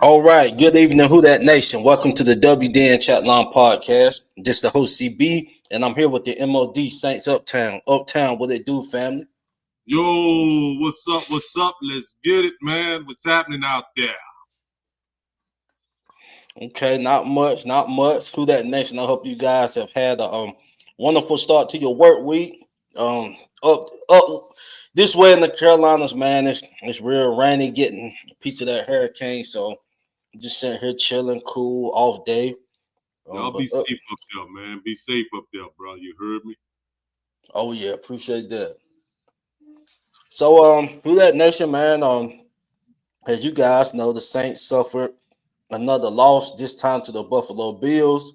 All right. Good evening, Who That Nation. Welcome to the WDN Chatline Podcast. This is the host CB, and I'm here with the MOD Saints Uptown. Uptown, what it do, family? Yo, what's up? What's up? Let's get it, man. What's happening out there? Okay, not much, not much. Who That Nation. I hope you guys have had a wonderful start to your work week. Up this way in the Carolinas, man. It's real rainy, getting a piece of that hurricane. So I'm just sitting here chilling, cool, off day. Y'all But be safe up there, man. Be safe up there, bro. You heard me? oh yeah, appreciate that. So Who That Nation, man. As you guys know, the Saints suffered another loss, this time to the Buffalo Bills.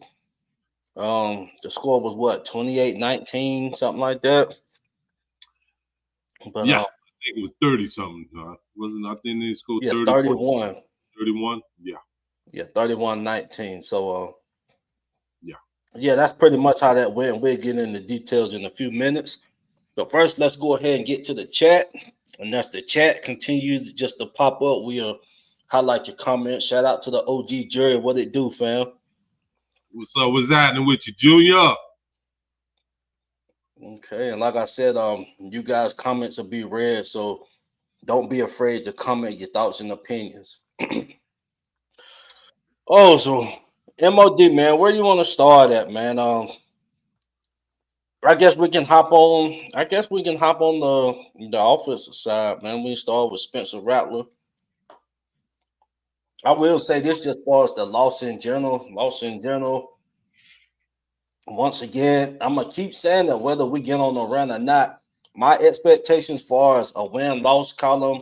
The score was what, 28-19, something like that. But Yeah, I think it was 30 something. Wasn't I think they scored yeah, 30 points? 31. 31? Yeah, Yeah, 31-19. So yeah. yeah, that's pretty much how that went. We'll get into details in a few minutes. But first, let's go ahead and get to the chat. And that's the chat. Continue just to pop up. We'll highlight your comments. Shout out to the OG Jerry. What it do, fam? What's up? What's happening with you, Junior? Okay, and like I said, you guys' comments will be read, so don't be afraid to comment your thoughts and opinions. Oh, so MOD, man, where you want to start at, man? I guess we can hop on. I guess we can hop on the offensive side, man. We start with Spencer Rattler. I will say this, just as far as the loss in general. Loss in general. Once again, I'm gonna keep saying that whether we get on the run or not. My expectations, as far as a win-loss column,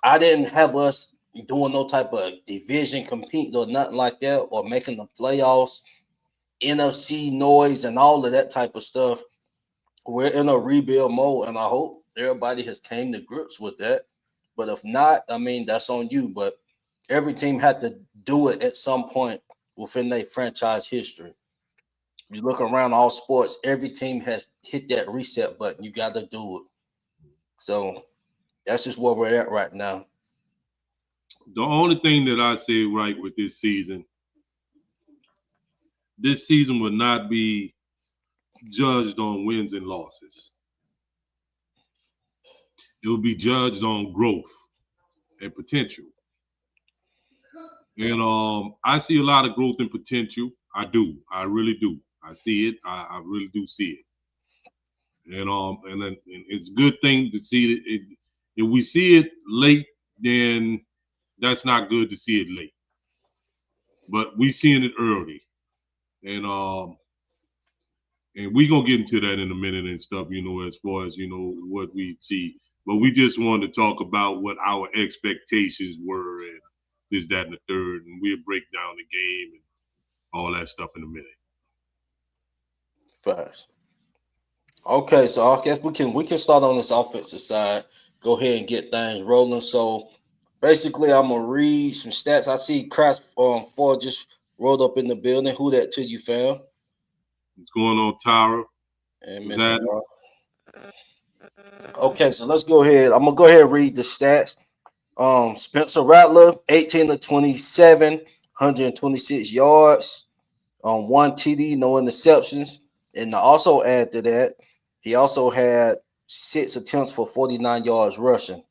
I didn't have us doing no type of division compete or nothing like that, or making the playoffs, NFC noise, and all of that type of stuff. We're in a rebuild mode, and I hope everybody has came to grips with that. But if not, I mean that's on you. But every team had to do it at some point within their franchise history. You look around all sports, every team has hit that reset button. You got to do it. So that's just where we're at right now. The only thing that I say right with this season will not be judged on wins and losses. It will be judged on growth and potential. And I see a lot of growth and potential. I do. I really do. I see it. I really do see it. And it's a good thing to see it. If we see it late, then that's not good to see it late. But we seeing it early, and we gonna get into that in a minute and stuff. As far as what we see. But we just wanted to talk about what our expectations were and this, that, and the third, and we'll break down the game and all that stuff in a minute. Fast. Okay, so I guess we can start on this offensive side. Go ahead and get things rolling. So basically, I'm gonna read some stats. I see Crash Ford just rolled up in the building. Who that to you, fam? What's going on, Tyra? And What's Miss happening? Aurora. Okay, so let's go ahead. I'm gonna go ahead and read the stats. Spencer Rattler, 18 to 27, 126 yards, one TD, no interceptions. And to also add to that, he also had 6 attempts for 49 yards rushing.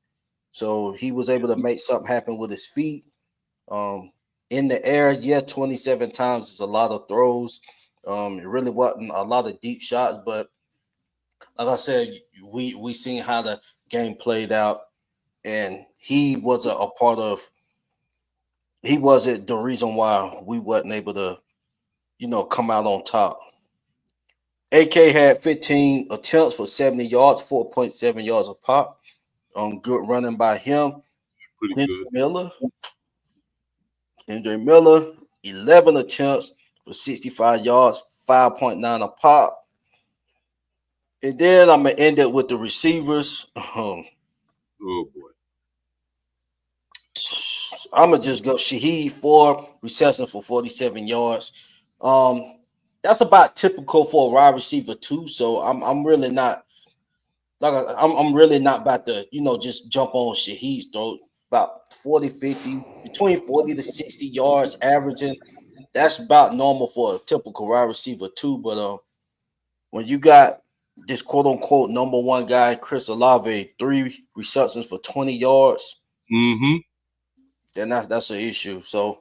So he was able to make something happen with his feet. Um, in the air, yeah, 27 times is a lot of throws. It really wasn't a lot of deep shots, but like I said, we seen how the game played out, and he was a part of. He wasn't the reason why we wasn't able to, come out on top. AK had 15 attempts for 70 yards, 4.7 yards a pop. Good running by him. Pretty Kendrick good. Miller, Kendrick Miller, 11 attempts for 65 yards, 5.9 a pop. And then I'm gonna end it with the receivers. Oh boy. I'm gonna just go Shaheed, 4 receptions for 47 yards. That's about typical for a wide receiver too. So I'm really not I'm really not about to just jump on Shaheed's throat. About 40, 50 between 40 to 60 yards averaging. That's about normal for a typical wide receiver too. But when you got this quote unquote number one guy, Chris Olave, 3 receptions for 20 yards, Mm-hmm. then that's an issue. So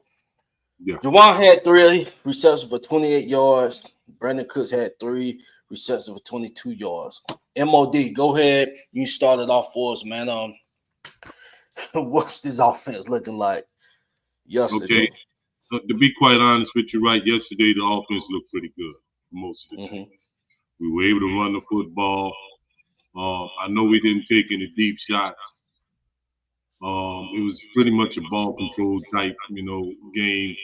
Yeah. Juwan had 3 receptions for 28 yards. Brandon Cooks had 3 receptions for 22 yards. MOD, go ahead. You started off for us, man. What's this offense looking like Okay. yesterday? To be quite honest with you, right, yesterday the offense looked pretty good for most of the team. Hmm. We were able to run the football. I know we didn't take any deep shots. It was pretty much a ball control type, game.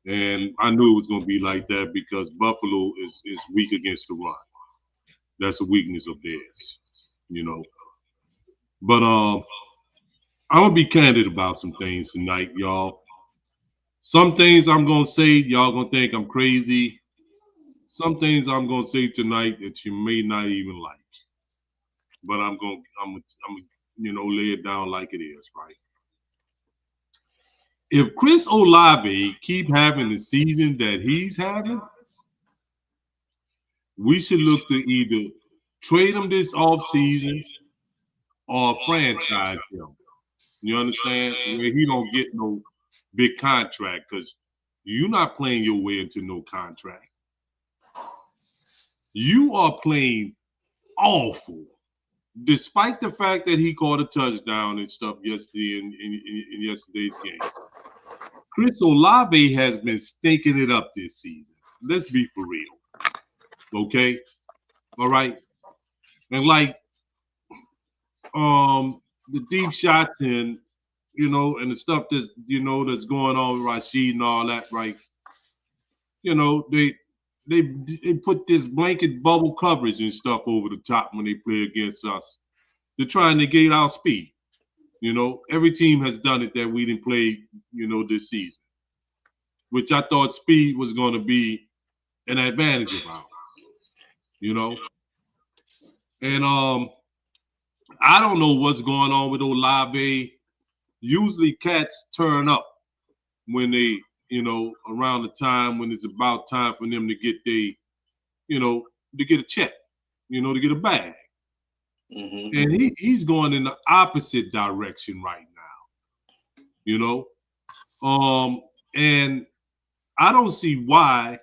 And I knew it was going to be like that because Buffalo is weak against the run. That's a weakness of theirs, you know. But I'm gonna be candid about some things tonight, y'all. Some things I'm gonna say, y'all gonna think I'm crazy. Some things I'm gonna say tonight that you may not even like. But I'm gonna lay it down like it is, right? If Chris Olave keep having the season that he's having, we should look to either trade him this offseason or franchise him. You understand? Where he don't get no big contract because you're not playing your way into no contract. You are playing awful, despite the fact that he caught a touchdown and stuff yesterday in yesterday's game. Chris Olave has been stinking it up this season. Let's be for real. Okay? All right. And like the deep shots and the stuff that's going on with Rashid and all that, right? You know, they put this blanket bubble coverage and stuff over the top when they play against us. They're trying to negate our speed. Every team has done it that we didn't play, this season, which I thought speed was going to be an advantage of ours, you know. And I don't know what's going on with Olave. Usually cats turn up when they, around the time when it's about time for them to get to get a check, to get a bag. Hmm. And he's going in the opposite direction right now, you know. And I don't see why,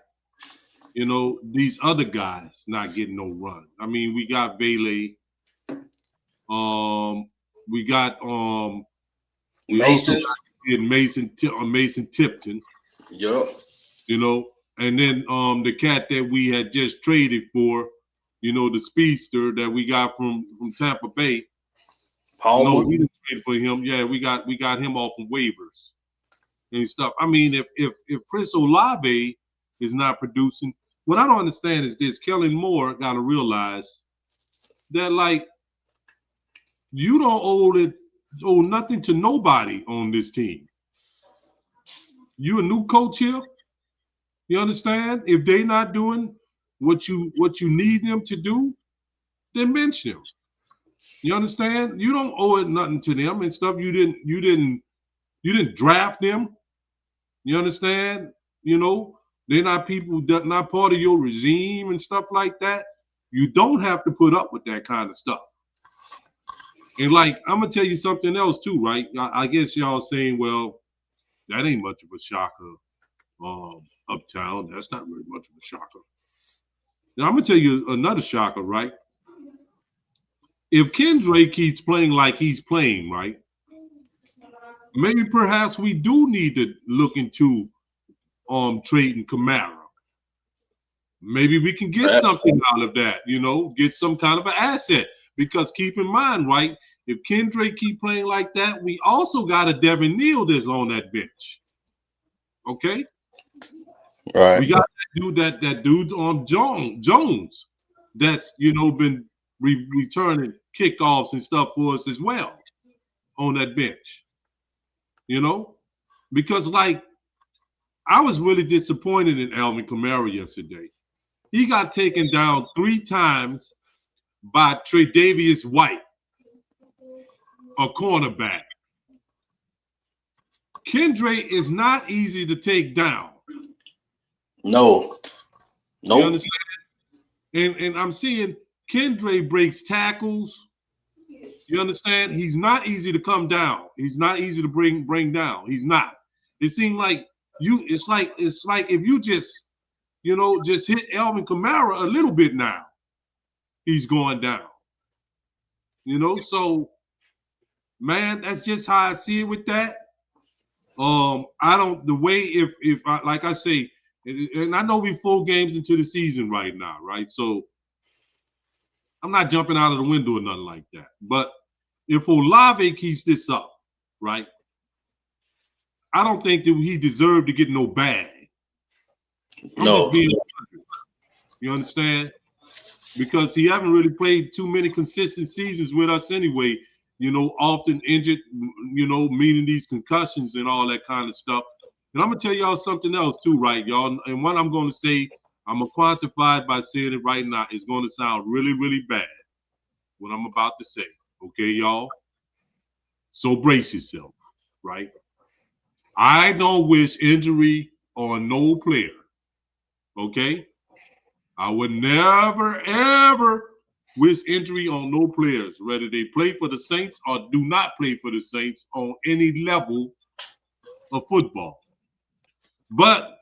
these other guys not getting no run. I mean, we got Bailey, we got we also Mason. got Mason Tipton, Yup. you know, and then the cat that we had just traded for, the speedster that we got from Tampa Bay. No, Palmer. we didn't trade for him. Yeah, we got him off of waivers and stuff. I mean, if Chris Olave is not producing, what I don't understand is this: Kellen Moore got to realize that like you don't owe nothing to nobody on this team. You a new coach here. You understand? If they not doing what you need them to do, then bench them. You understand? You don't owe it nothing to them and stuff. You didn't draft them. You understand? They're not people that not part of your regime and stuff like that. You don't have to put up with that kind of stuff. And like I'm gonna tell you something else too, right? I guess y'all saying, well, that ain't much of a shocker. Uptown, that's not really much of a shocker. Now I'm gonna tell you another shocker, right? If Kendra keeps playing like he's playing, right? Maybe perhaps we do need to look into trading Kamara. Maybe we can get Perhaps. something out of that, get some kind of an asset. Because keep in mind, right, if Kendra keep playing like that, we also got a Devin Neal that's on that bench. Okay? We Right. got that dude on Jones that's been returning kickoffs and stuff for us as well on that bench. Because like I was really disappointed in Alvin Kamara yesterday. He got taken down 3 times by Tre'Davious White, a cornerback. Kendra is not easy to take down. No, You nope, understand? And I'm seeing Kendra breaks tackles. You understand? He's not easy to come down. He's not easy to bring down. He's not. It seems like it's like if you just just hit Elvin Kamara a little bit now, he's going down. So man, that's just how I see it with that. I don't the way if I like I say, and I know we 4 games into the season right now, right? So I'm not jumping out of the window or nothing like that. But if Olave keeps this up, right, I don't think that he deserved to get no bag. I'm just no. being, you understand? Because he haven't really played too many consistent seasons with us anyway. Often injured, meaning these concussions and all that kind of stuff. And I'm gonna tell y'all something else too, right, y'all? And what I'm gonna say, I'm gonna quantify it by saying it right now. It's gonna sound really, really bad. What I'm about to say, okay, y'all? So brace yourself, right? I don't wish injury on no player, okay? I would never, ever wish injury on no players, whether they play for the Saints or do not play for the Saints on any level of football. But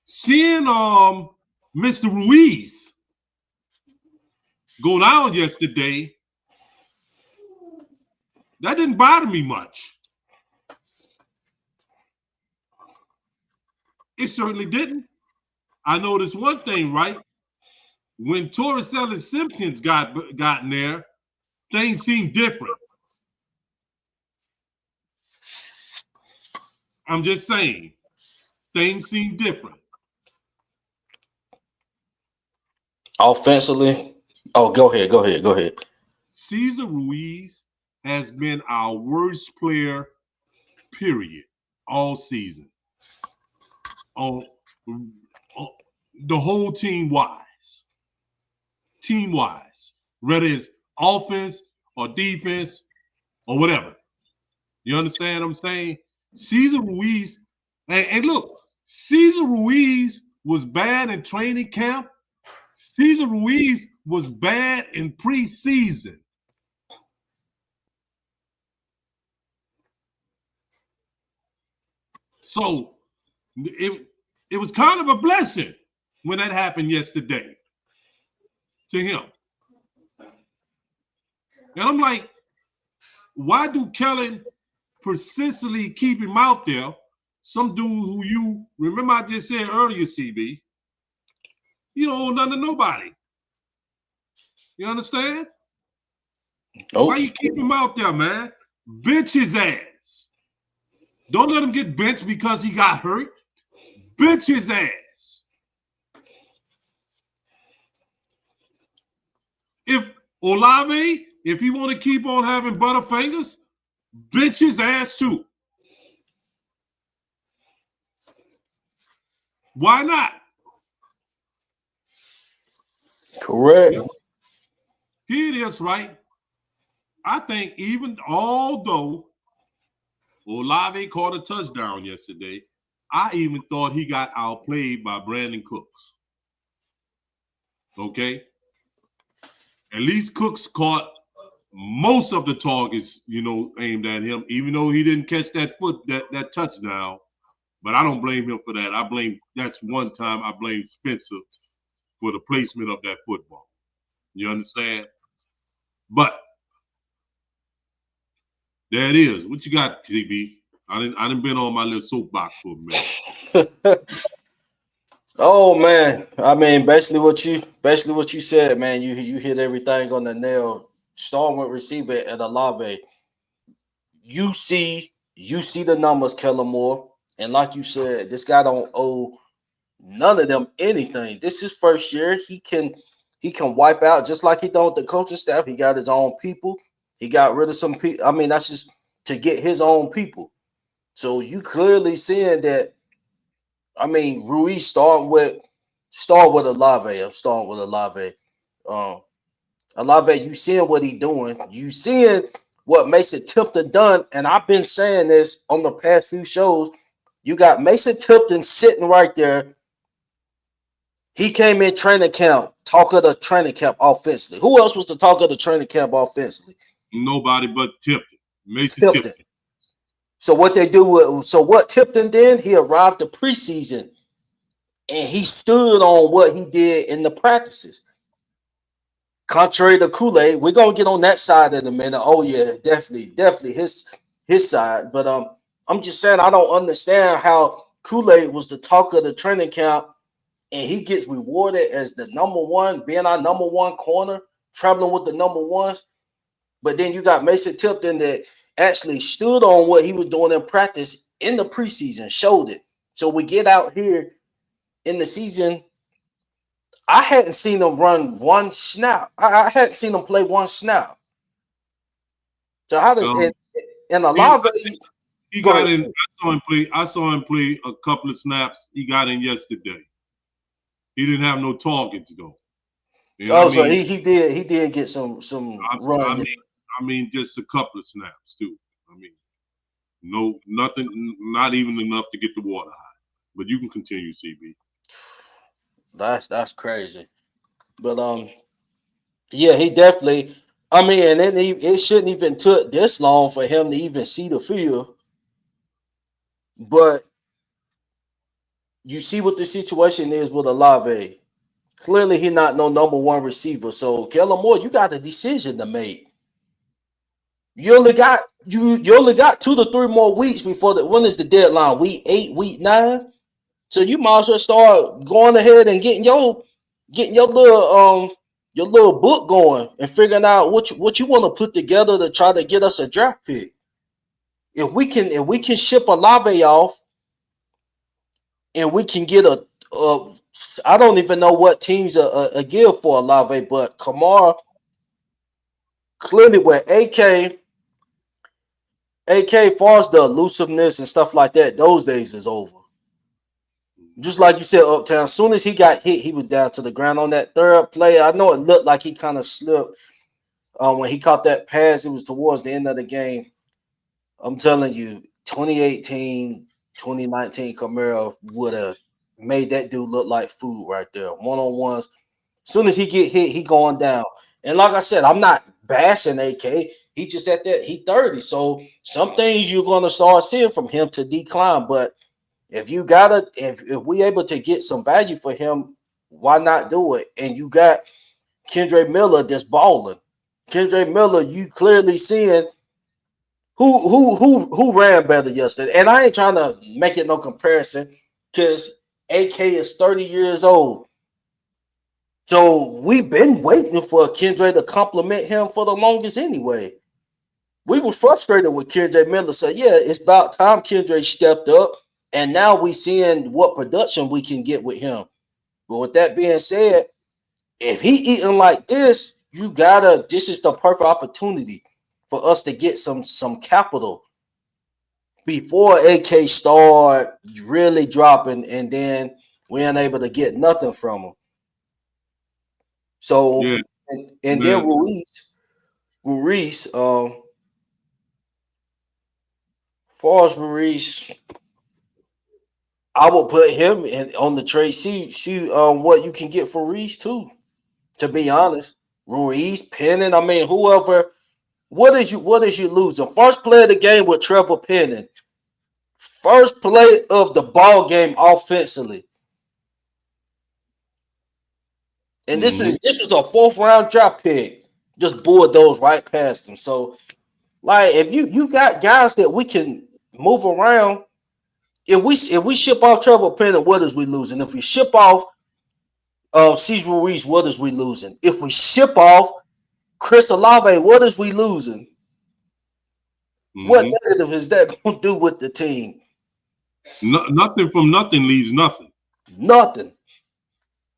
seeing Mr. Ruiz go down yesterday, that didn't bother me much. It certainly didn't. I noticed one thing, right? When Torricelli Simpkins got in there, things seemed different. I'm just saying, things seem different. Offensively, oh, go ahead, go ahead, go ahead. Cesar Ruiz has been our worst player, period, all season. On, on the whole team wise, whether it's offense or defense or whatever. You understand what I'm saying? Cesar Ruiz, and look, Cesar Ruiz was bad in training camp. Cesar Ruiz was bad in preseason. So it was kind of a blessing when that happened yesterday to him. And I'm like, why do Kellen persistently keep him out there? Some dude who you remember I just said earlier, CB, you don't owe nothing to nobody. You understand? Why Nope. you keep him out there, man? Bench his ass. Don't let him get benched because he got hurt. Bench his ass. If Olave, if he want to keep on having butterfingers, bench his ass too. Why not? Correct. Yeah. Here it is, right? I think even although Olave caught a touchdown yesterday, I even thought he got outplayed by Brandon Cooks. Okay? At least Cooks caught most of the targets, aimed at him, even though he didn't catch that touchdown. But I don't blame him for that. That's one time I blame Spencer for the placement of that football. You understand? But there it is. What you got, CB? I didn't been on my little soapbox for a minute. Oh man, I mean, basically what you said, man. You hit everything on the nail. Starting with receiver at Olave, you see the numbers, Kellen Moore, and like you said, this guy don't owe none of them anything. This is first year. He can wipe out just like he done with the coaching staff. He got his own people. He got rid of some people. I mean, that's just to get his own people. So you clearly seeing that. I mean, Ruiz start with Olave. I'm starting with Olave. Um, Olave, you seeing what he doing. You seeing what Mason Tipton done, and I've been saying this on the past few shows. You got Mason Tipton sitting right there. He came in training camp, talk of the training camp offensively. Who else was the talk of the training camp offensively? Nobody but Tipton, Mason Tipton. Tipton. So what they do with, so what Tipton did, he arrived the preseason and he stood on what he did in the practices. Contrary to Kool-Aid, we're gonna get on that side in a minute. Oh yeah, definitely his side. But I'm just saying I don't understand how Kool-Aid was the talk of the training camp and he gets rewarded as the number one, being our number one corner, traveling with the number ones. But then you got Mason Tipton that actually stood on what he was doing in practice in the preseason, showed it. So we get out here in the season. I hadn't seen him run one snap. I hadn't seen him play one snap. So how does Um, and a he lot of he go got ahead. in. I saw him play. I saw him play a couple of snaps. He got in yesterday. He didn't have no targets though. And I Oh, so mean, he did get some I, I run. mean, I mean, just a couple of snaps too. I mean, no, nothing, not even enough to get the water hot. But you can continue, CB. That's crazy. But yeah, he definitely. I mean, and then it shouldn't even took this long for him to even see the field. But you see what the situation is with Olave. Clearly, he not no number one receiver. So, Kellen Moore, you got a decision to make. You only got 2 to 3 more weeks before the when is the deadline? Week 8, week 9. So you might as well start going ahead and getting your little book going and figuring out what you want to put together to try to get us a draft pick. If we can ship Olave off and we can get a I don't even know what teams a give for Olave, but Kamara clearly with AK far as the elusiveness and stuff like that, those days is over. Just like you said, Uptown. As soon as he got hit, he was down to the ground on that third play. I know it looked like he kind of slipped when he caught that pass. It was towards the end of the game. I'm telling you, 2018, 2019 Camaro would have made that dude look like food right there. One on ones. As soon as he get hit, he going down. And like I said, I'm not bashing AK. He just at that he 30. So some things you're gonna start seeing from him to decline. But if we able to get some value for him, why not do it? And you got Kendre Miller that's balling. Kendre Miller, you clearly seeing who ran better yesterday. And I ain't trying to make it no comparison because AK is 30 years old. So we've been waiting for Kendre to compliment him for the longest anyway. We were frustrated with Kendre Miller. So yeah, it's about time Kendre stepped up. And now we seeing what production we can get with him. But with that being said, if he eating like this, you gotta. This is the perfect opportunity for us to get some capital before AK start really dropping, and then we ain't able to get nothing from him. Yeah, So and then man. Ruiz, far as Ruiz, I will put him in on the trade. See what you can get for Ruiz too. To be honest, Ruiz, Penning. I mean, whoever. What is you losing? First play of the game with Trevor Penning. First play of the ball game offensively, and this Mm-hmm. is this was a fourth round draft pick. Just bulldozed right past him. So, like, if you got guys that we can move around, if we ship off Trevor Penning, what is we losing? If we ship off Cesar Ruiz, what is we losing? If we ship off Chris Olave, what is we losing? What Mm-hmm. negative is that going to do with the team? No, nothing from nothing leaves nothing. Nothing.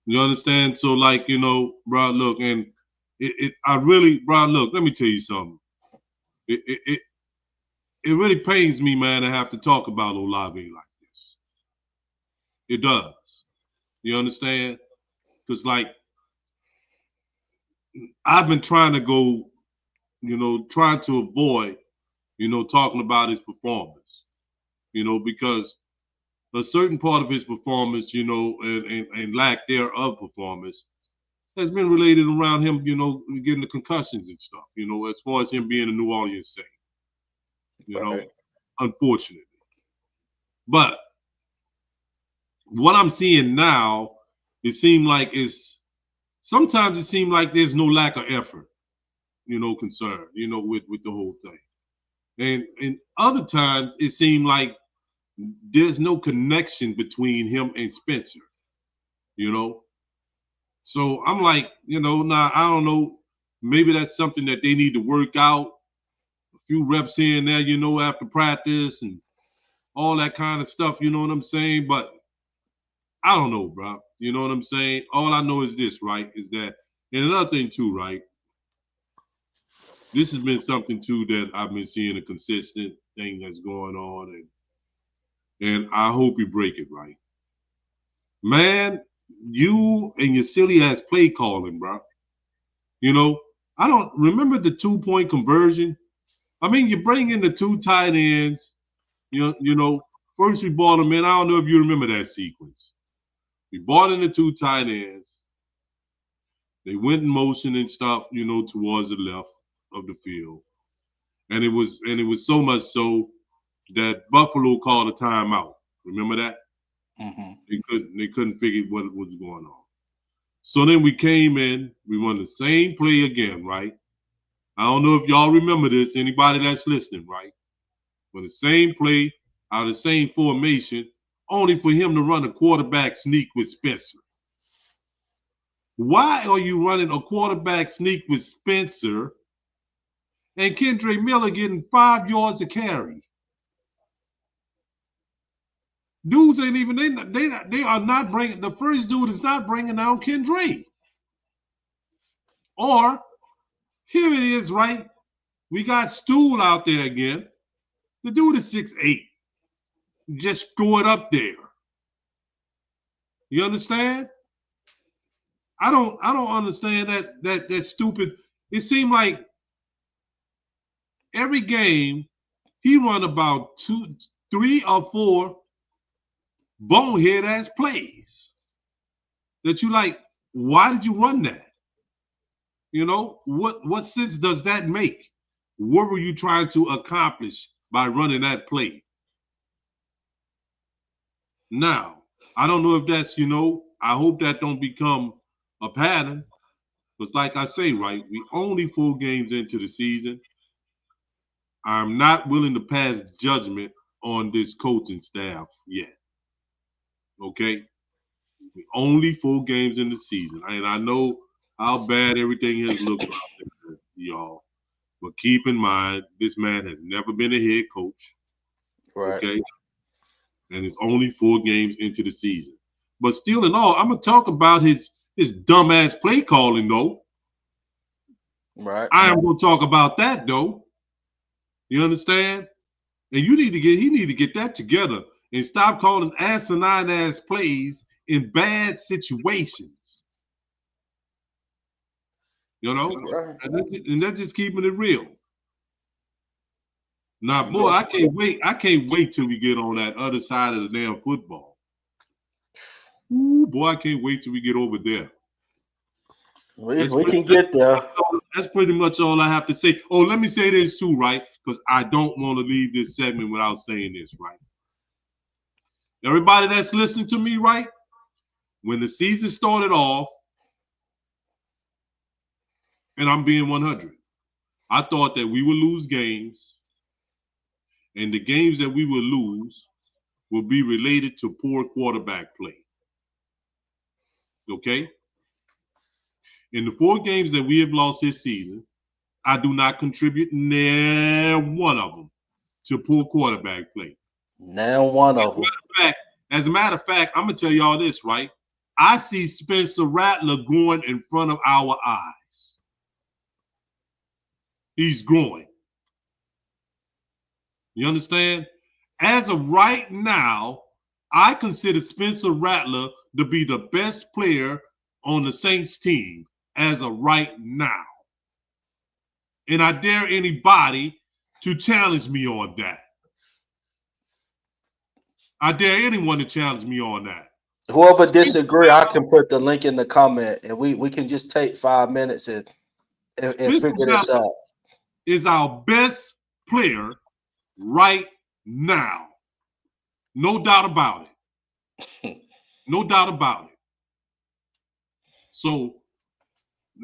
You understand? So, like, bro, look, and I really, bro, look, let me tell you something. It really pains me, man, to have to talk about Olave like this. It does. You understand? Because, like, I've been trying to go trying to avoid, talking about his performance, because a certain part of his performance, and lack thereof performance has been related around him, getting the concussions and stuff, as far as him being a New Orleans Saint, you know, Right. unfortunately. But what I'm seeing now, it seems like it's sometimes it seems like there's no lack of effort, concern, with the whole thing. And other times it seemed like there's no connection between him and Spencer, you know. So I'm like, now I don't know, maybe that's something that they need to work out, a few reps here and there, after practice and all that kind of stuff, you know what I'm saying? But I don't know, bro. You know what I'm saying? All I know is this, right? Is that, and another thing too, right? This has been something too that I've been seeing a consistent thing that's going on, and I hope you break it right, man. You and your silly ass play calling, bro. You know, I don't remember the 2 point conversion. I mean, you bring in the two tight ends. First we brought them in. I don't know if you remember that sequence. We brought in the two tight ends. They went in motion and stuff, towards the left of the field. And it was so much so that Buffalo called a timeout. Remember that? Mm-hmm. They couldn't figure what was going on. So then we came in, we run the same play again, right? I don't know if y'all remember this, anybody that's listening, right? But the same play, out of the same formation, only for him to run a quarterback sneak with Spencer. Why are you running a quarterback sneak with Spencer and Kendre Miller getting 5 yards a carry? Dudes ain't even they are not bringing the first dude is not bringing down Kendre. Or here it is, right? We got Stool out there again. The dude is 6'8". Just throw it up there. You understand? I don't understand that stupid. It seemed like every game he run about 3 or 4 bonehead ass plays that you like. Why did you run that? What sense does that make? What were you trying to accomplish by running that play? Now, I don't know if that's, I hope that don't become a pattern. Because like I say, right, we only 4 games into the season. I'm not willing to pass judgment on this coaching staff yet. Okay? We only 4 games in the season. And I know how bad everything has looked out there, y'all. But keep in mind, this man has never been a head coach. Right. Okay? And it's only 4 games into the season. But still in all, I'm gonna talk about his dumbass play calling though. Right. I am gonna talk about that though. You understand? And he need to get that together and stop calling asinine ass plays in bad situations. You know? Right. And that's just keeping it real. Now, You boy, I definitely. can't wait. I can't wait till we get on that other side of the damn football. Ooh, boy, I can't wait till we get over there. We That's we pretty, can get there. that's pretty much all I have to say. Oh, let me say this too, right? Because I don't want to leave this segment without saying this, right? Everybody that's listening to me, right? When the season started off, and I'm being 100, I thought that we would lose games, and the games that we would lose will be related to poor quarterback play. Okay? In the 4 games that we have lost this season, I do not contribute near one of them to poor quarterback play. Now one of them. Fact, as a matter of fact, I'm gonna tell y'all this, right? I see Spencer Rattler growing in front of our eyes. He's growing. You understand? As of right now, I consider Spencer Rattler to be the best player on the Saints team as of right now. And I dare anybody to challenge me on that. I dare anyone to challenge me on that. Whoever Spencer disagree, I can put the link in the comment, and we can just take 5 minutes and Spencer figure this Rattler out. is our best player right now. No doubt about it. No doubt about it. So,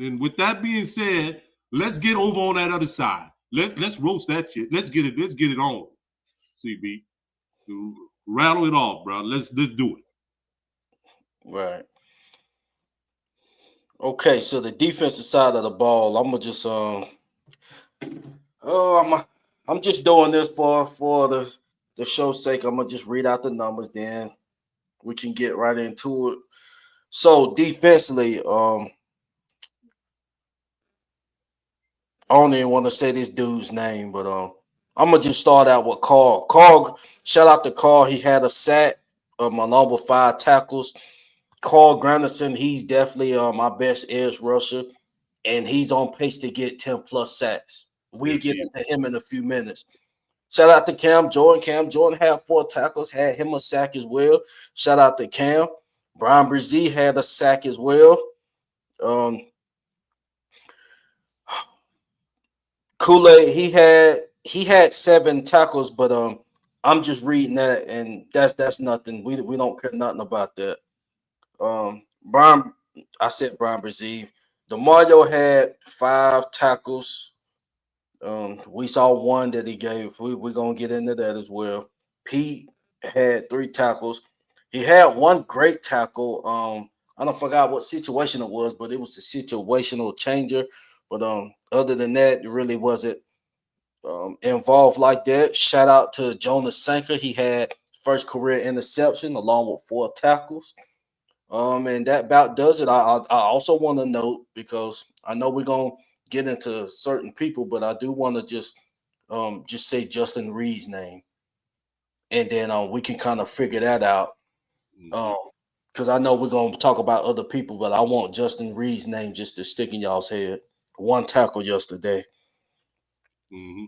and with that being said, let's get over on that other side. Let's roast that shit. Let's get it on. CB. Rattle it off, bro. Let's do it. Right. Okay, so the defensive side of the ball, I'm gonna just oh I'm just doing this for the show's sake. I'm gonna just read out the numbers, then we can get right into it. So defensively, I don't even want to say this dude's name, but I'm gonna just start out with Carl. Carl, shout out to Carl. He had a sack, along with 5 tackles. Carl Granderson, he's definitely my best edge rusher, and he's on pace to get 10 plus sacks. We'll Yes, get he is. into him in a few minutes. Shout out to Cam Jordan. Cam Jordan had 4 tackles, had him a sack as well. Shout out to Cam. Brian Brzee had a sack as well. Um, Kool-Aid, he had 7 tackles, but I'm just reading that, and that's nothing. We don't care nothing about that. Brian, I said Brian Brzee. DeMario had 5 tackles. We saw one that he gave. We're gonna get into that as well. Pete had 3 tackles. He had one great tackle. I don't forgot what situation it was, but it was a situational changer. But other than that, it really wasn't involved like that. Shout out to Jonas Sanker. He had first career interception along with 4 tackles. And that about does it. I also want to note, because I know we're gonna get into certain people, but I do want to just say Justin Reed's name, and then we can kind of figure that out. Mm-hmm. Um, because I know we're gonna talk about other people, but I want Justin Reed's name just to stick in y'all's head. 1 tackle yesterday. Mm-hmm.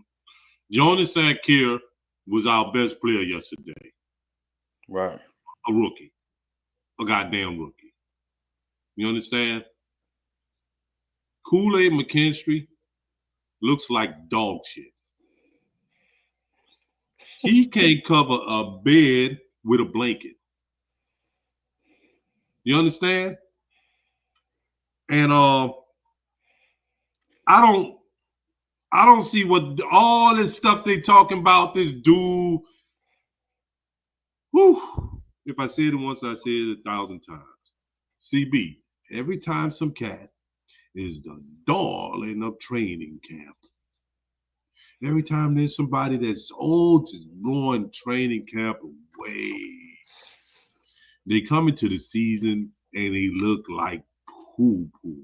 Jonas Sankir was our best player yesterday. Right. A rookie. A goddamn rookie. You understand? Kool-Aid McKinstry looks like dog shit. He can't cover a bed with a blanket. You understand? And I don't I don't see what all this stuff they talking about. This dude, whew, if I say it once, I say it 1,000 times. CB, every time some cat is the darling of training camp. Every time there's somebody that's old, just blowing training camp away. They come into the season and they look like poo poo.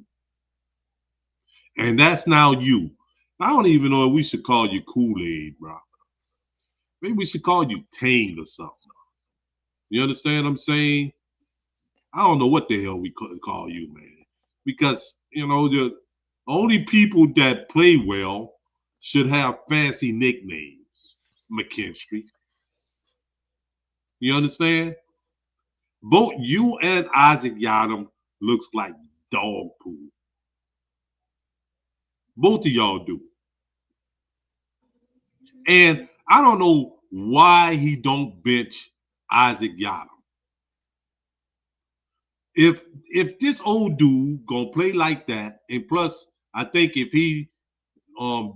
And that's now you. I don't even know if we should call you Kool-Aid, bro. Maybe we should call you Tang or something. You understand what I'm saying? I don't know what the hell we could call you, man. Because, the only people that play well should have fancy nicknames, McKinstry. You understand? Both you and Isaac Yadam looks like dog poo. Both of y'all do. And I don't know why he don't bench Isaac Yadam. If this old dude gonna play like that, and plus I think if he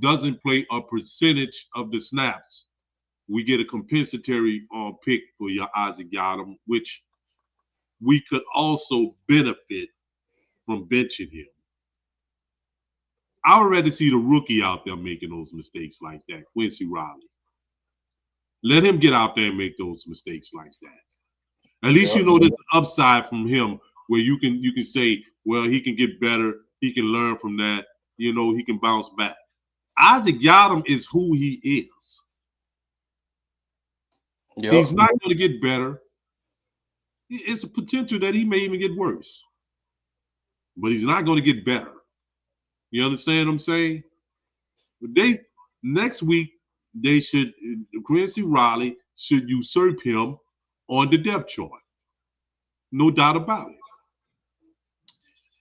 doesn't play a percentage of the snaps, we get a compensatory pick for your Isaac Yadam, which we could also benefit from benching him. I would rather see the rookie out there making those mistakes like that, Quincy Riley. Let him get out there and make those mistakes like that. At least Yep. there's an upside from him where you can say, well, he can get better, he can learn from that, he can bounce back. Isaac Yadam is who he is. He's Yep. not going to get better. It's a potential that he may even get worse, but he's not going to get better. You understand what I'm saying? They next week they should Quincy Riley should usurp him on the depth chart. No doubt about it.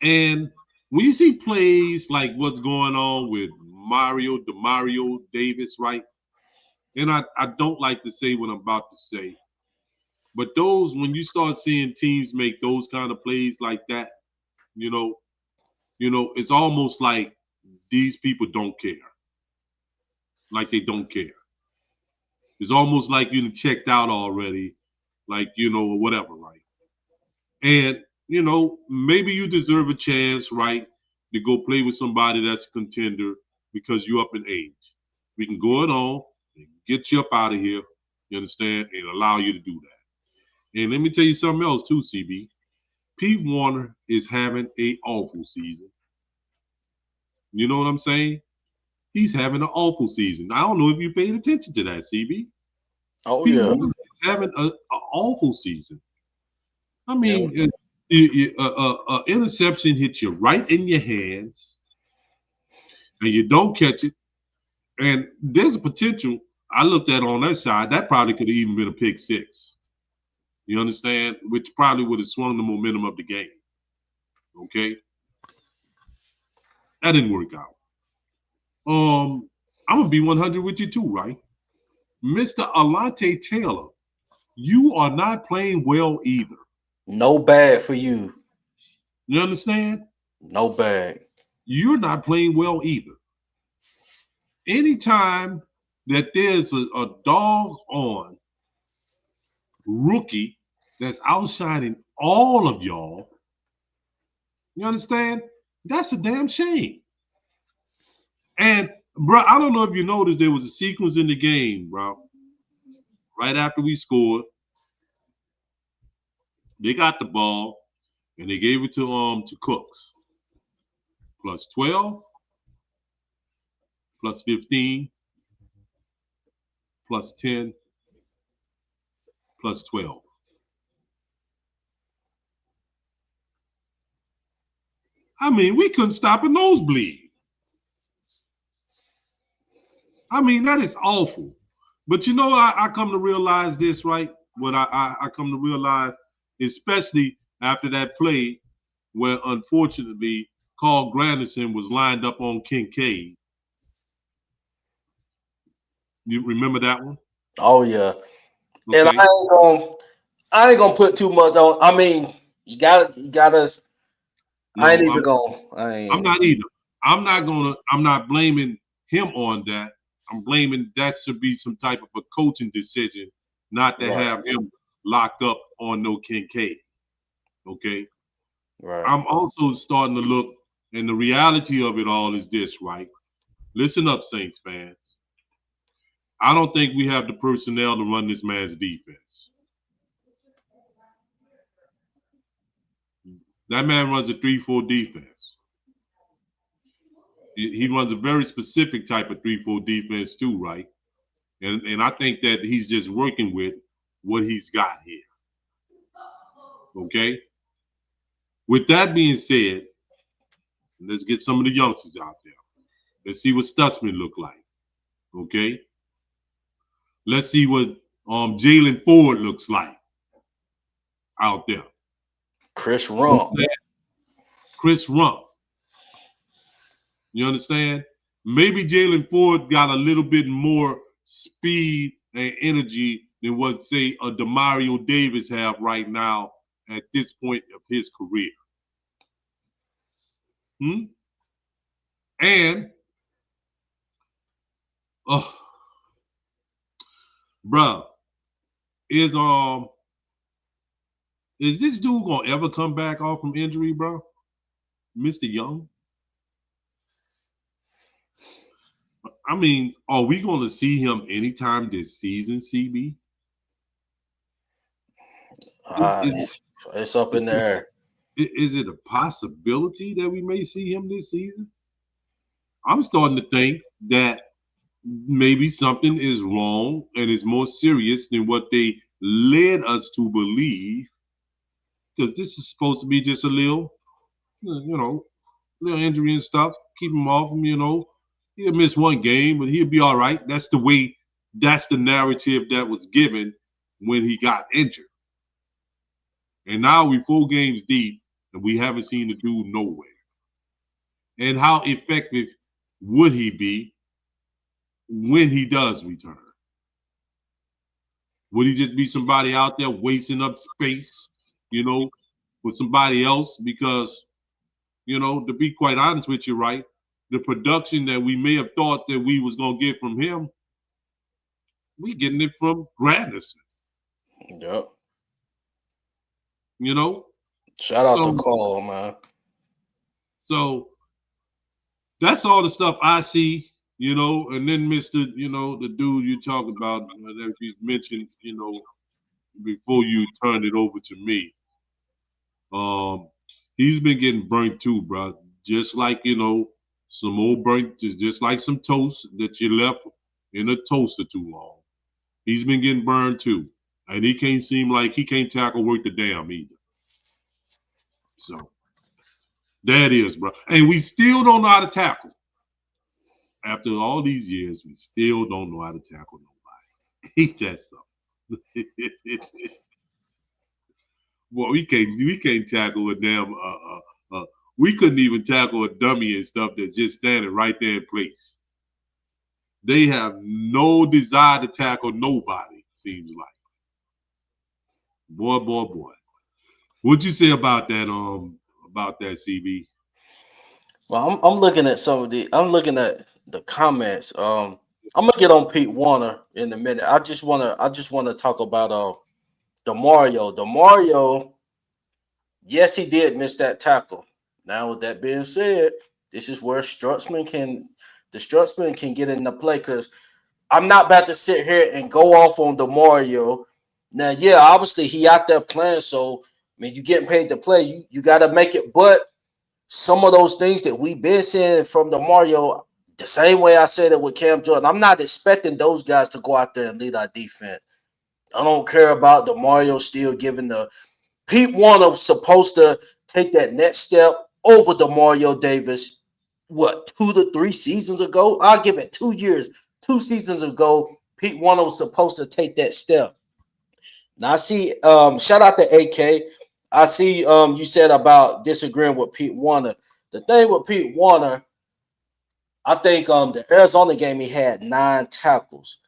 And when you see plays like what's going on with Demario Davis, right? And I don't like to say what I'm about to say, but those when you start seeing teams make those kind of plays like that, you know, it's almost like these people don't care. Like they don't care. It's almost like you checked out already, like or whatever, right? And maybe you deserve a chance, right, to go play with somebody that's a contender because you're up in age. We can go it on and get you up out of here, you understand, and allow you to do that. And let me tell you something else too, CB. Pete Warner is having a awful season. You know what I'm saying? He's having an awful season. I don't know if you paid attention to that, CB. Oh Pete yeah, Warner is having an awful season. I yeah. mean, interception hits you right in your hands, and you don't catch it. And there's a potential. I looked at on that side. That probably could have even been a pick six. You understand? Which probably would have swung the momentum of the game. Okay, that didn't work out. I'm gonna be 100 with you too, right, Mr. Alante Taylor? You are not playing well either. No bag for you. You understand? No bag. You're not playing well either. Anytime that there's a dog on rookie that's outshining all of y'all, you understand? That's a damn shame. And bro, I don't know if you noticed there was a sequence in the game, bro. Right after we scored, they got the ball and they gave it to Cooks. Plus 12, plus 15, plus 10, plus 12. I mean, we couldn't stop a nosebleed. I mean, that is awful. But I come to realize this, right? What I come to realize, especially after that play where unfortunately Carl Granderson was lined up on Kincaid. You remember that one? Oh yeah. And Okay. I ain't gonna put too much on. I mean, you gotta. I ain't No, even gonna. I I'm ain't. not either. I'm not blaming him on that. I'm blaming that should be some type of a coaching decision not to Right. have him locked up on no Kincaid. Okay. Right. I'm also starting to look, and the reality of it all is this, right? Listen up, Saints fans. I don't think we have the personnel to run this man's defense. That man runs a 3-4 defense. He runs a very specific type of 3-4 defense too, right? And I think that he's just working with what he's got here. Okay. With that being said, let's get some of the youngsters out there. Let's see what Stutzman look like. Okay. Let's see what Jalen Ford looks like out there. Chris Rump. Chris Rump. You understand? Maybe Jalen Ford got a little bit more speed and energy than what, say, a Demario Davis have right now at this point of his career. Hmm? And, uh, bruh, is is this dude gonna ever come back off from injury, bro? Mr. Young? I mean, are we gonna see him anytime this season, CB? Is, Uh, is, it's it's up in the air. is it a possibility that we may see him this season? I'm starting to think that maybe something is wrong and is more serious than what they led us to believe. Because this is supposed to be just a little, little injury and stuff. Keep him off him. He'll miss one game, but he'll be all right. That's the way. That's the narrative that was given when he got injured. And now we 4 games deep, and we haven't seen the dude nowhere. And how effective would he be when he does return? Would he just be somebody out there wasting up space, you know, with somebody else? Because, to be quite honest with you, right, the production that we may have thought that we was gonna get from him, we getting it from Granderson, Yep. you know. Shout out to So, Cole, man. so that's all the stuff I see, And then Mister, the dude you talk about that you mentioned, before you turned it over to me. Um, he's been getting burnt too, bro. Just like some old burnt, just like some toast that you left in a toaster too long. He's been getting burned too, and he can't seem like he can't tackle worth the damn either. So that is, bro. And we still don't know how to tackle. After all these years, we still don't know how to tackle nobody. Ain't that something? Boy, we can't tackle a damn we couldn't even tackle a dummy and stuff that's just standing right there in place. They have no desire to tackle nobody, seems like. Boy, boy, boy. What'd you say about that, CB? Well, I'm looking at I'm looking at the comments. I'm gonna get on Pete Warner in a minute. I just wanna talk about Demario. Demario, yes, he did miss that tackle. Now, with that being said, this is where Strutsman can get into play because I'm not about to sit here and go off on Demario. Now, yeah, obviously he out there playing, so I mean you getting paid to play, you gotta make it. But some of those things that we've been seeing from Demario, the same way I said it with Cam Jordan, I'm not expecting those guys to go out there and lead our defense. I don't care about Demario still giving the Pete Warner supposed to take that next step over Demario Davis. What, 2 to 3 seasons ago? I'll give it 2 years. 2 seasons ago, Pete Warner was supposed to take that step. Now I see. Shout out to AK. I see. You said about disagreeing with Pete Warner. The thing with Pete Warner, I think the Arizona game he had 9 tackles.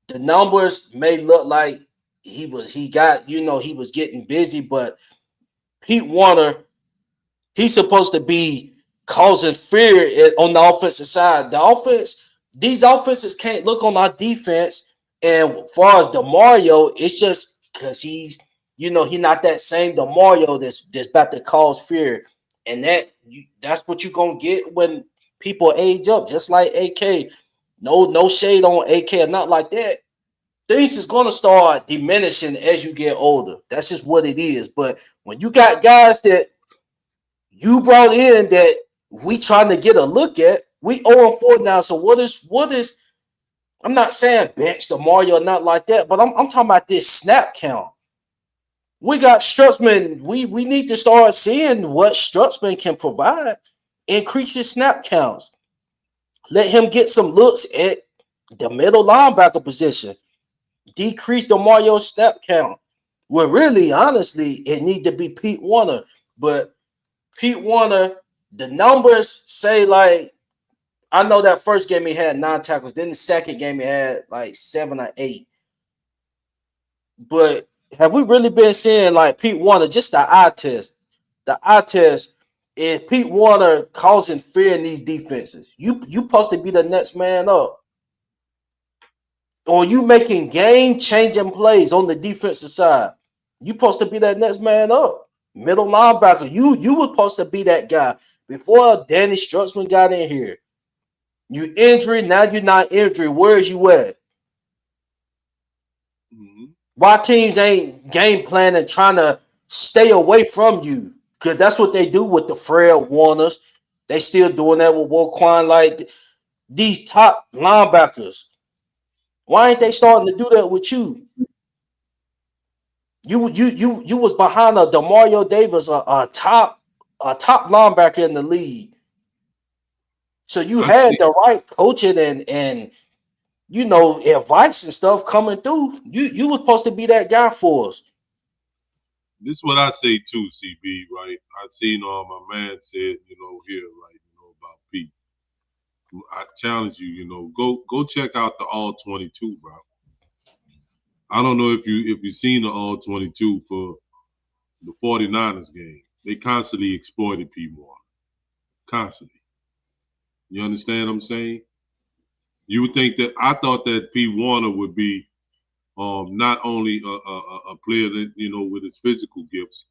The numbers may look like he was getting busy, but Pete Warner, he's supposed to be causing fear on the offensive side. These offenses can't look on our defense. And as far as Demario, it's just because he's not that same Demario that's about to cause fear. And that's what you're gonna get when people age up, just like AK. No shade on AK or not like that. Things is gonna start diminishing as you get older. That's just what it is. But when you got guys that you brought in that we trying to get a look at, we 0-4 now. So what is I'm not saying bench the Mario or not like that, but I'm talking about this snap count. We got Strutsman. We need to start seeing what Strutsman can provide. Increase his snap counts. Let him get some looks at the middle linebacker position. Decrease the Mario snap count. Well, really, honestly, it need to be Pete Warner. But Pete Warner, the numbers say like I know that first game he had 9 tackles. Then the second game he had like 7 or 8. But have we really been seeing like Pete Warner, just the eye test? The eye test is Pete Warner causing fear in these defenses. You supposed to be the next man up. Or you making game changing plays on the defensive side. You supposed to be that next man up. Middle linebacker. You were supposed to be that guy before Danny Strutsman got in here. You injured, now you're not injured. Where's you at? Mm-hmm. Why teams ain't game planning trying to stay away from you? Because that's what they do with the Fred Warners. They still doing that with Woquan. Like these top linebackers. Why ain't they starting to do that with you? You was behind a Demario Davis, a top linebacker in the league. So you I had think the right coaching and advice and stuff coming through. You were supposed to be that guy for us. this is what I say too, CB. Right? I seen my man said, here, right? About Pete. I challenge you. Go check out the All 22, bro. I don't know if you've seen the All 22 for the 49ers game. They constantly exploited P1. Constantly. You understand what I'm saying? You would think that I thought that P. Warner would be not only a player that with his physical gifts.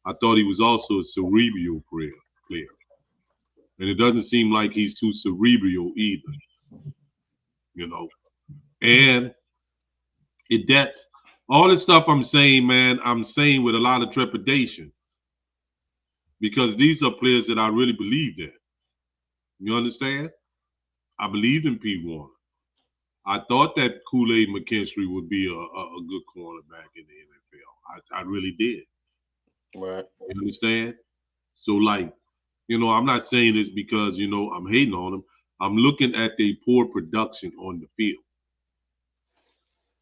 I thought he was also a cerebral player, and it doesn't seem like he's too cerebral either. You know, and that's all this stuff I'm saying, man. I'm saying with a lot of trepidation because these are players that I really believed in. You understand? I believed in P. Warner. I thought that Kool-Aid McKinstry would be a good cornerback in the NFL. I really did. Right. You understand? So, like, I'm not saying this because, I'm hating on them. I'm looking at their poor production on the field.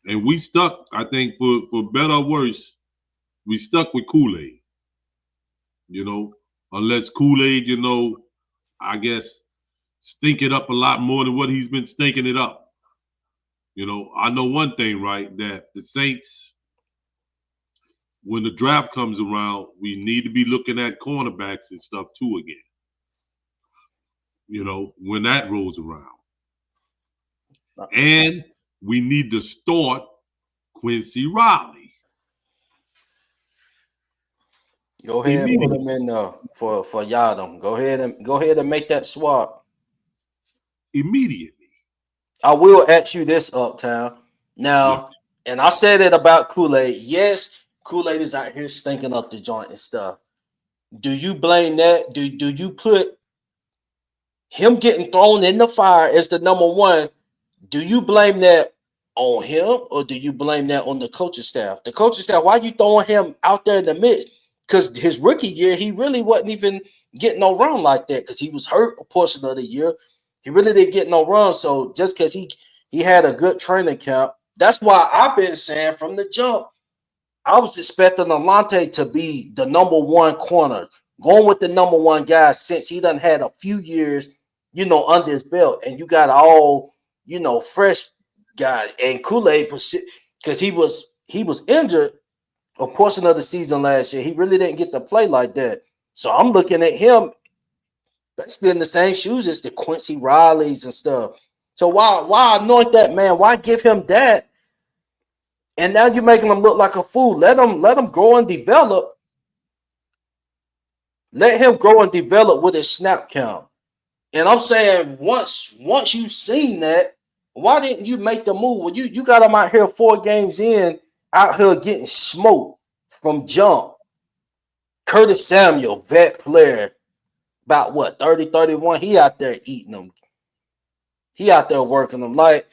And we stuck, I think, for better or worse, we stuck with Kool-Aid, you know, unless Kool-Aid, I guess, stink it up a lot more than what he's been stinking it up. I know one thing, right? That the Saints, when the draft comes around, we need to be looking at cornerbacks and stuff too again. When that rolls around. And we need to start Quincy Riley Go ahead and put immediately. him in for Yadam. Go ahead and make that swap. Immediately. I will ask you this, Uptown. Yeah. Now, and I said it about Kool-Aid. Yes, Kool-Aid is out here stinking up the joint and stuff. Do you blame that? Do you put him getting thrown in the fire as the number one? Do you blame that on him or do you blame that on the coaching staff? The coaching staff, why you throwing him out there in the midst? Because his rookie year, he really wasn't even getting no run like that because he was hurt a portion of the year. He really didn't get no run. So just because he had a good training camp, that's why I've been saying from the jump, I was expecting Alante to be the number one corner, going with the number one guy since he done had a few years, under his belt, and you got all, fresh guy and Kool-Aid because he was injured a portion of the season last year. He really didn't get to play like that. So I'm looking at him basically in the same shoes as the Quincy Rileys and stuff. So why anoint that man? Why give him that? And now you're making him look like a fool. Let him grow and develop. Let him grow and develop with his snap count. And I'm saying once you've seen that, why didn't you make the move? When you got him out here 4 games in, out here getting smoked from jump. Curtis Samuel, vet player, about what, 30, 31. He out there eating them. He out there working them. Like,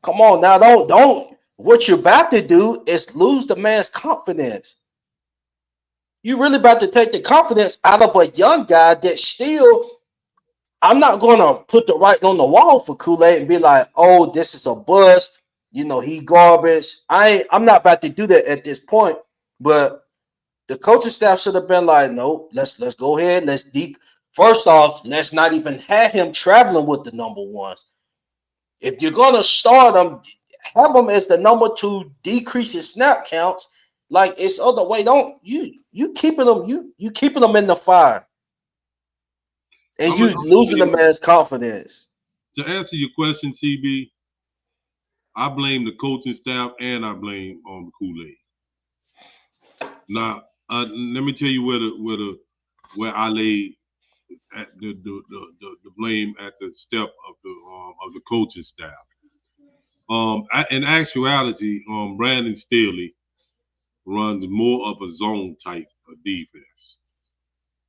come on now, don't. What you're about to do is lose the man's confidence. You really about to take the confidence out of a young guy that still. I'm not gonna put the writing on the wall for Kool-Aid and be like, oh, this is a bust. He garbage. I'm not about to do that at this point. But the coaching staff should have been like, nope, let's go ahead. First off, let's not even have him traveling with the number ones. If you're gonna start him, have him as the number two, decrease his snap counts. Like it's other way. Don't you keeping them you keeping them in the fire and I'm you gonna losing tell the you, man's confidence. to answer your question, CB, I blame the coaching staff and I blame Kool-Aid. Now, let me tell you where I lay at the blame at the step of the coaching staff. In actuality, Brandon Staley runs more of a zone type of defense.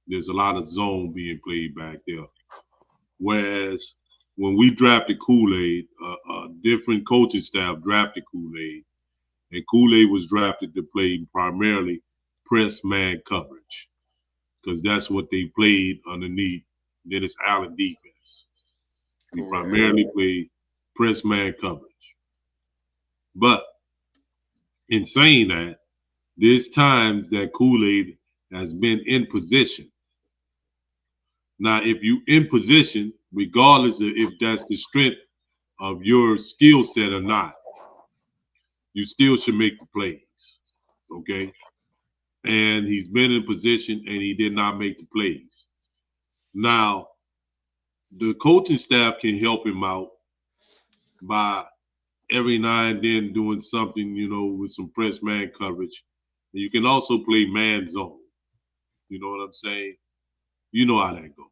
There's a lot of zone being played back there. Whereas when we drafted Kool-Aid, a different coaching staff drafted Kool-Aid, and Kool-Aid was drafted to play primarily press man coverage because that's what they played underneath Dennis Allen defense. We Correct. primarily play press man coverage. But in saying that, there's times that Kool-Aid has been in position. Now, if you in position, regardless of if that's the strength of your skill set or not, you still should make the plays. Okay. And he's been in position and he did not make the plays. Now, the coaching staff can help him out by every now and then doing something, with some press man coverage. And you can also play man zone. You know what I'm saying? You know how that goes.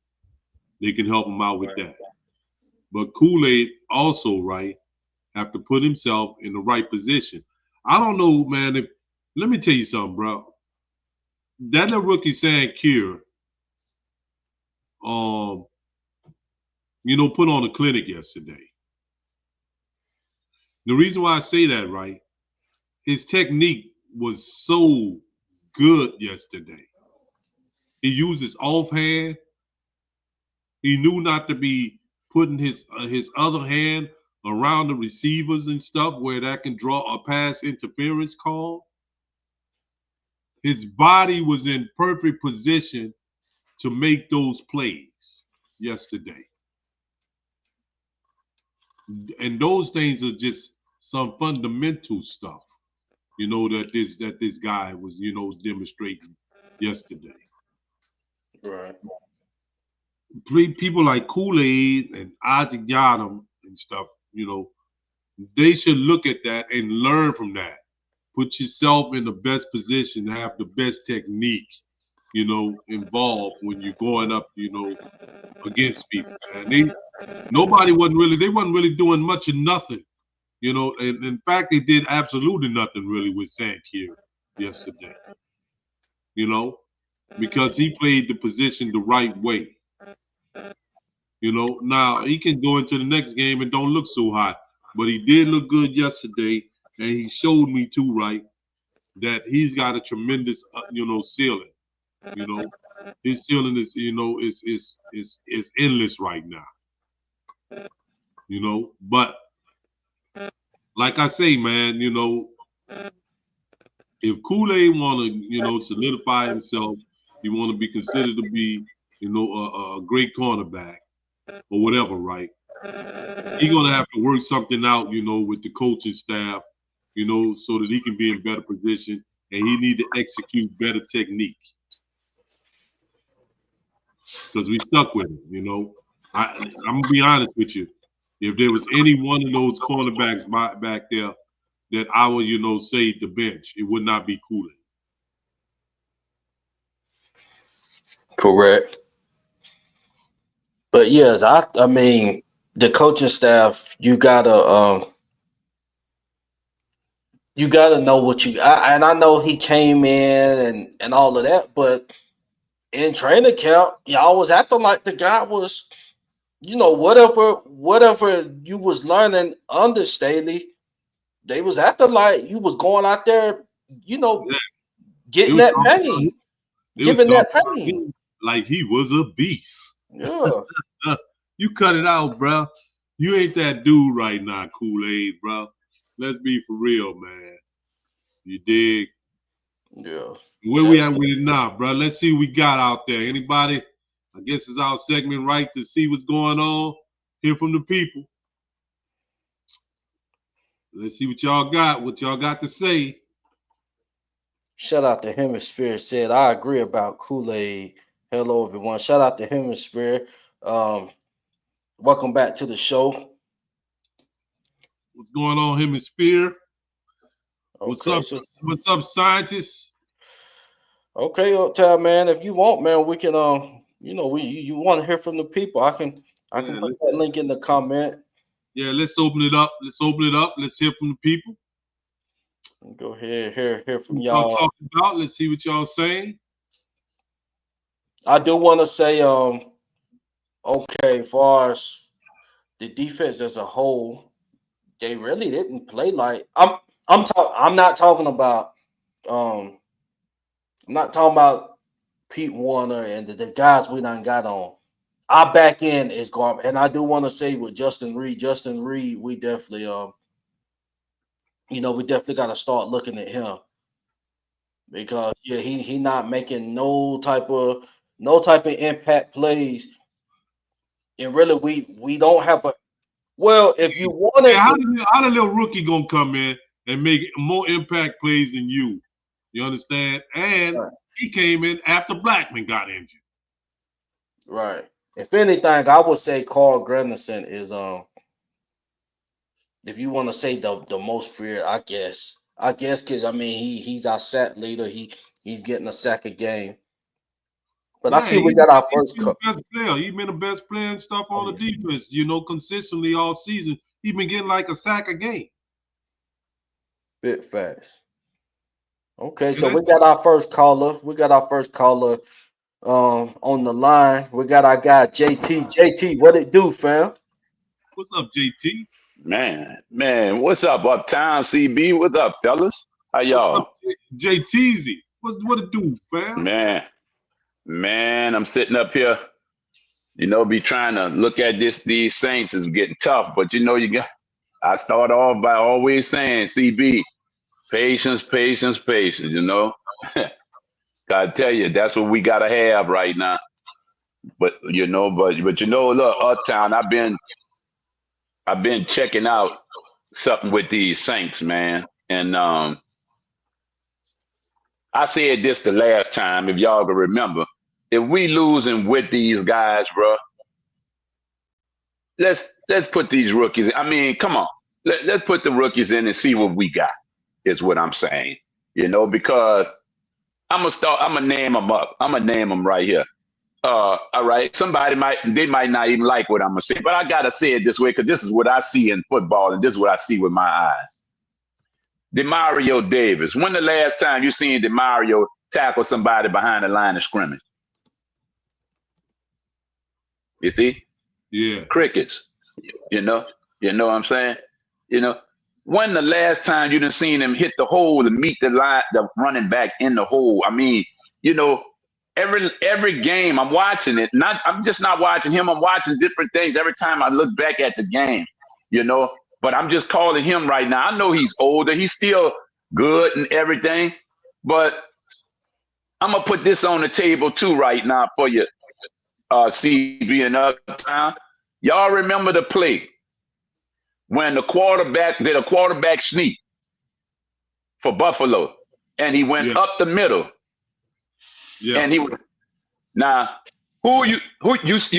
They can help him out with that. But Kool-Aid also, right, have to put himself in the right position. I don't know, man. If Let me tell you something, bro. That little rookie saying Cure, um, put on a clinic yesterday. The reason why I say that, right, his technique was so good yesterday. He used his offhand. He knew not to be putting his other hand around the receivers and stuff where that can draw a pass interference call. His body was in perfect position to make those plays yesterday. And those things are just some fundamental stuff, that this guy was, demonstrating yesterday. Right. People like Kool-Aid and Isaac Yadam and stuff, they should look at that and learn from that. Put yourself in the best position to have the best technique, involved when you're going up, against people. And they wasn't really doing much of nothing, And in fact, they did absolutely nothing really with Sankir yesterday, you know, because he played the position the right way. Now he can go into the next game and don't look so hot, but he did look good yesterday, and he showed me too, right, that he's got a tremendous, ceiling. You know, his ceiling is, is endless right now. But like I say, man, if Kool-Aid want to, solidify himself, he want to be considered to be, a great cornerback or whatever, right? He gonna have to work something out, with the coaching staff, so that he can be in better position, and he need to execute better technique because we stuck with him. I'm gonna be honest with you. If there was any one of those cornerbacks back there that I would, say the bench, it would not be Kool-Aid. Correct. But yes, I mean the coaching staff, you gotta know what and I know he came in and all of that, but in training camp, y'all was acting like the guy was, whatever you was learning under Staley, they was acting like you was going out there, you know, Yeah, they getting was that talking about him. pain, They was giving talking that about pain. him like he was a beast. Yeah, You cut it out, bro. You ain't that dude right now, Kool-Aid, bro. Let's be for real, man. You dig? yeah. Where we That's at with it now, bro? Let's see what we got out there. Anybody? I guess it's our segment, right, to see what's going on. Hear from the people. Let's see what y'all got to say. Shout out to Hemisphere said I agree about Kool-Aid. Hello everyone. Shout out to Hemisphere. Um, welcome back to the show. What's going on, Hemisphere? What's Okay, up? so What's up, scientists? okay, Uptown man, if you want, man, we can you want to hear from the people. I can Yeah, put that link in the comment. let's open it up. Let's open it up. Let's hear from the people. Go ahead, hear from What y'all y'all. talking about? Let's see what y'all saying. I do want to say, okay, as far as the defense as a whole, they really didn't play like I'm not talking about um I'm not talking about Pete Warner and the guys we done got on. our back end is garbage. And I do want to say with Justin Reed, we definitely we definitely got to start looking at him because yeah, he not making no type of impact plays, and really we don't have a well. If you Yeah, wanted, how the little rookie gonna come in and make more impact plays than you? You understand? And right, he came in after Blackman got injured. right. If anything, I would say Carl Granderson is if you want to say the most feared, I guess because I mean he's our sack leader. He's getting a sack a game. But I Yeah, see we got our he's first been the cup. best player. He's been the best player and stuff Oh on yeah, the defense. Consistently all season. He's been getting like a sack a game. bit fast. Okay, And so that's we got our first caller. We got our first caller on the line. We got our guy JT. JT, what it do, fam? what's up, JT? Man, what's up, Uptown CB? What's up, fellas? How What's up, y'all? JTZ? What it do, fam? Man, man, I'm sitting up here, be trying to look at these Saints is getting tough, but I start off by always saying, CB, patience, patience, patience. Gotta tell you, that's what we gotta have right now. But look, Uptown, I've been checking out something with these Saints, man. And I said this the last time, if y'all can remember. If we losing with these guys, bro, let's put these rookies. I mean, come on, let's put the rookies in and see what we got. Is what I'm saying. Because I'm gonna name them up. I'm gonna name them right here. All right. They might not even like what I'm gonna say, but I gotta say it this way because this is what I see in football, and this is what I see with my eyes. Demario Davis. When the last time you seen Demario tackle somebody behind the line of scrimmage? You see? Yeah. Crickets. You know? You know what I'm saying? You know, when the last time you done seen him hit the hole and meet the running back in the hole? I mean, you know, every game I'm watching it. I'm just not watching him. I'm watching different things every time I look back at the game. You know, but I'm just calling him right now. I know he's older. He's still good and everything, but I'm gonna put this on the table too right now for you, CB and Uptown. Y'all remember the play when the quarterback did a quarterback sneak for Buffalo, and he went Yeah. up the middle, Yeah. and now who you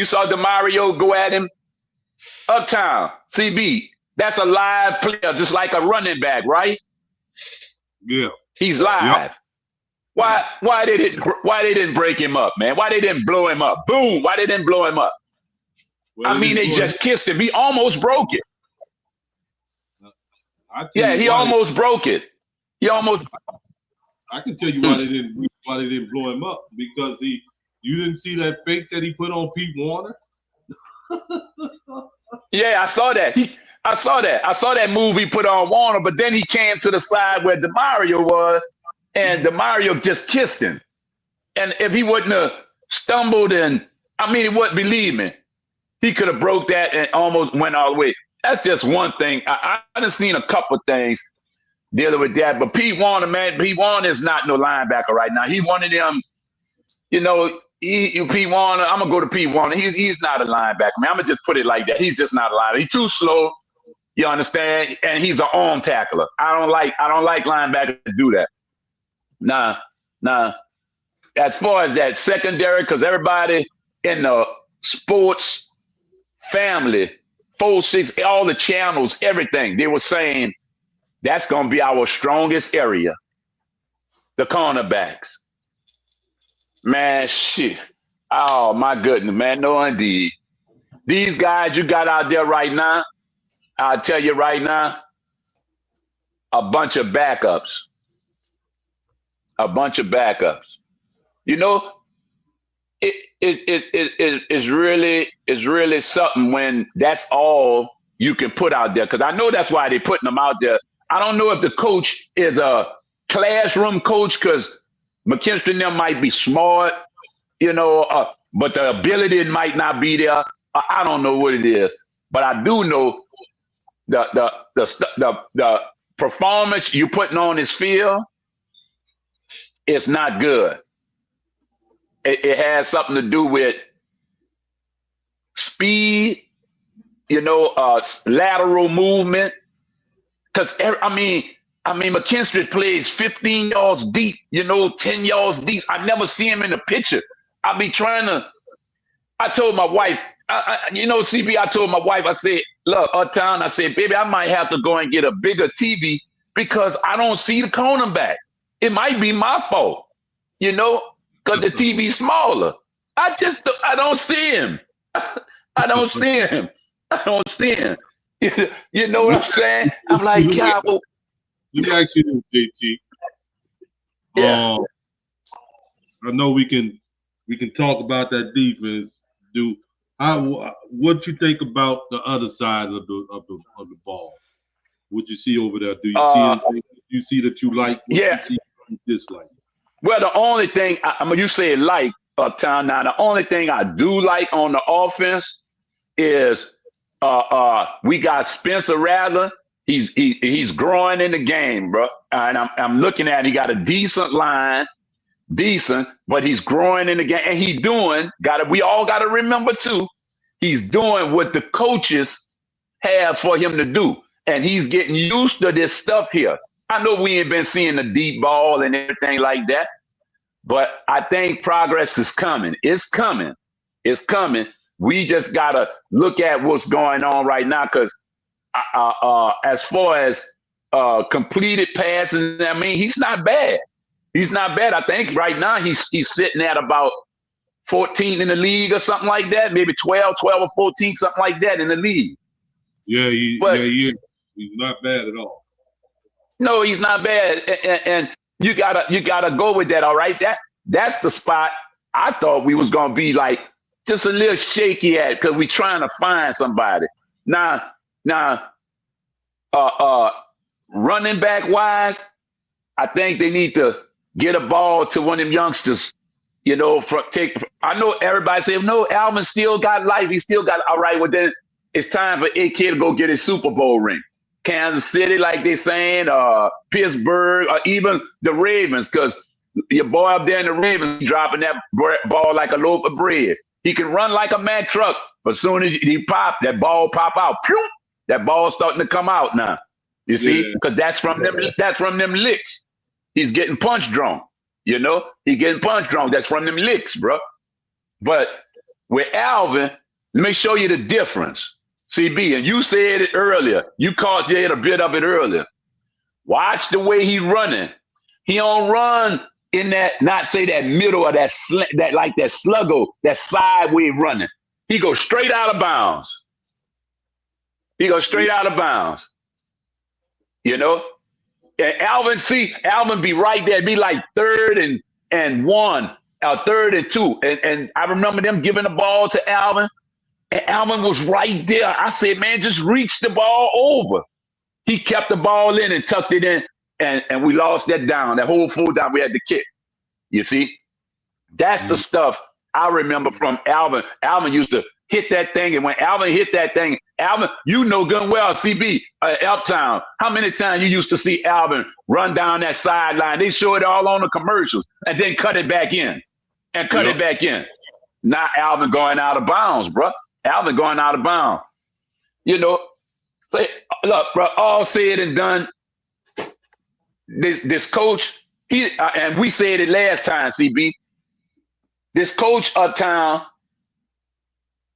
saw Demario go at him? Uptown, CB. That's a live player, just like a running back, right? Yeah. He's Yep. live. Why they didn't break him up, man? Why they didn't blow him up? Boom! Why they didn't blow him up? Well, I they mean, didn't they blow him. just kissed him. He almost broke it. I tell Yeah, you he why. almost broke it. He almost. I can tell you Hmm. why they didn't blow him up because you didn't see that fake that he put on Pete Warner. Yeah, I saw that. I saw that move he put on Warner, but then he came to the side where Demario was, and Demario just kissed him. And if he wouldn't have stumbled and, I mean, he wouldn't believe me. He could have broke that and almost went all the way. That's just one thing. I've seen a couple things dealing with that. But Pete Warner, man, Pete Warner is not no linebacker right now. He one of them, Pete Warner, I'm gonna go to Pete Warner. He's not a linebacker, man. I'm gonna just put it like that. He's just not a linebacker. He's too slow. You understand? And he's an arm tackler. I don't like linebackers to do that. Nah. As far as that secondary, because everybody in the sports family, 4-6, all the channels, everything, they were saying that's gonna be our strongest area, the cornerbacks. Man, shit. Oh my goodness, man. No indeed. These guys you got out there right now, I'll tell you right now, a bunch of backups. A bunch of backups. You know, it is really something when that's all you can put out there. Because I know that's why they're putting them out there. I don't know if the coach is a classroom coach because McKinstry and them might be smart, but the ability might not be there. I don't know what it is, but I do know the performance you putting on this field is not good. It has something to do with speed, lateral movement. Because McKinstry plays 15 yards deep, 10 yards deep. I never see him in the picture. I be trying to. I told my wife, CB. I told my wife, I said, look, uptown. I said, baby, I might have to go and get a bigger TV because I don't see the cornerback. It might be my fault, because the TV's smaller. I don't see him. I don't see him. I don't see him. You know what I'm saying? I'm like, God. Well, let me ask you this, JT. Yeah. I know we can talk about that defense. What you think about the other side of the ball? What you see over there? Do you see anything you see that you like? What you see you dislike? Well, the only thing you say like uptown now. The only thing I do like on the offense is we got Spencer Rattler. He's growing in the game, bro. And I'm looking at he got a decent line, but he's growing in the game, and we all got to remember too, he's doing what the coaches have for him to do, and he's getting used to this stuff here. I know we ain't been seeing the deep ball and everything like that, but I think progress is coming. It's coming. We just gotta look at what's going on right now, because as far as completed passes, he's not bad. He's not bad. I think right now he's sitting at about 14 in the league or something like that, maybe 12 or 14, something like that in the league. Yeah, he is. He's not bad at all. No, he's not bad, and you gotta go with that. All right, that's the spot I thought we was gonna be like just a little shaky at, because we trying to find somebody. Now, running back wise, I think they need to get a ball to one of them youngsters. I know everybody say, no, Alvin still got life. He still got, all right, well then it's time for AK to go get his Super Bowl ring. Kansas City, like they saying, Pittsburgh, or even the Ravens, because your boy up there in the Ravens dropping that ball like a loaf of bread. He can run like a Mack truck, but as soon as he pop, that ball pop out. Pew! That ball's starting to come out now. You see? Because that's from them licks. He's getting punch drunk. He's getting punch drunk. That's from them licks, bro. But with Alvin, let me show you the difference. CB, and you said it earlier. You caught a bit of it earlier. Watch the way he running. He don't run in that, not say that middle or that sluggo, that sideways running. He goes straight out of bounds. And Alvin be right there, be like 3rd and 1, or 3rd and 2. And I remember them giving the ball to Alvin, and Alvin was right there. I said, man, just reach the ball over. He kept the ball in and tucked it in, and we lost that down. That whole 4th down, we had to kick. You see? That's the stuff I remember from Alvin. Alvin used to hit that thing, and when Alvin hit that thing, Alvin, good and well, CB, Uptown, how many times you used to see Alvin run down that sideline? They show it all on the commercials and then cut it back in. Now Alvin going out of bounds, bro. Alvin going out of bounds. Say, look, bro, all said and done, this coach, and we said it last time, CB, this coach Uptown,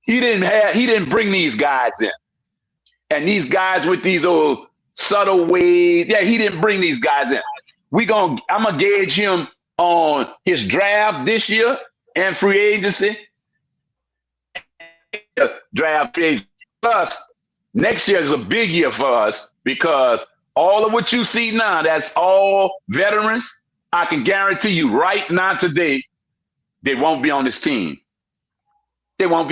he didn't bring these guys in. And these guys with these old subtle ways, he didn't bring these guys in. I'm gonna gauge him on his draft this year and free agency. Draft page. Plus, next year is a big year for us, because all of what you see now, that's all veterans. I can guarantee you right now today, they won't be on this team. Everybody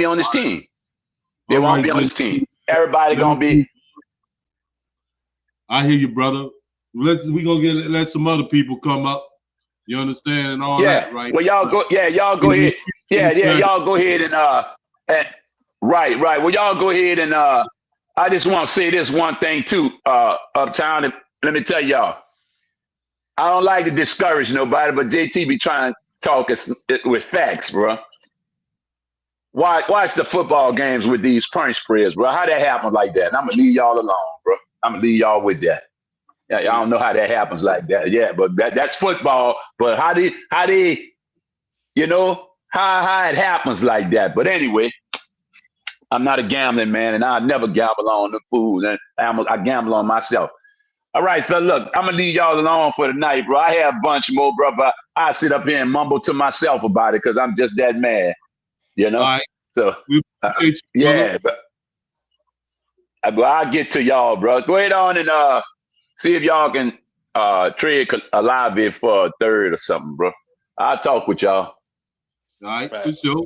gonna be. I hear you, brother. We gonna let some other people come up. You understand and all that, right? Well, y'all go ahead. Yeah, yeah. Y'all go ahead and right, right. Well, y'all go ahead and I just want to say this one thing too, Uptown. And let me tell y'all, I don't like to discourage nobody, but JT be trying to talk with facts, bro. Watch the football games with these punch spreads, bro. How that happens like that? And I'm gonna leave y'all alone, bro. I'm gonna leave y'all with that. Yeah, y'all don't know how that happens like that. Yeah, but that's football. But how they how it happens like that. But anyway, I'm not a gambling man, and I never gamble on the food, and I gamble on myself. All right, so look, I'm gonna leave y'all alone for the night, bro. I have a bunch more, bro, but I sit up here and mumble to myself about it because I'm just that mad, you All know. right. So We appreciate you, brother. yeah, but I'll get to y'all, bro. Go ahead on and see if y'all can trade a live bit for a third or something, bro. I'll talk with y'all. All right, for Facts. sure.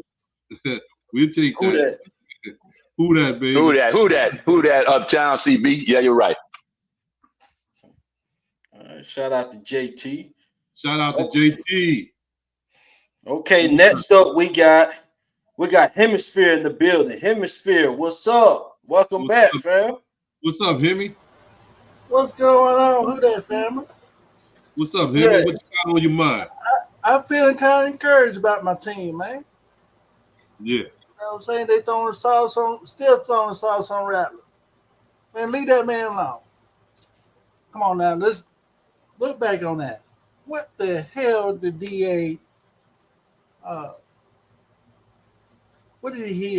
We'll take Who that. that? Who that, Who baby? that? Who that? Who that? Uptown CB? Yeah, you're right. All right, shout out to JT. Shout out to Oh, JT. okay, next up we got Hemisphere in the building. Hemisphere, what's up? Welcome What's back, up? fam. What's up, Hemi? What's going on? Who that, family? What's up, Hemi? Yeah, What you got on your mind? I'm feeling kind of encouraged about my team, man. Yeah. You know what I'm saying? They throwing the sauce on, still throwing the sauce on Rattler. Man, leave that man alone. Come on now, let's look back on that. What the hell did DA? Uh, what did he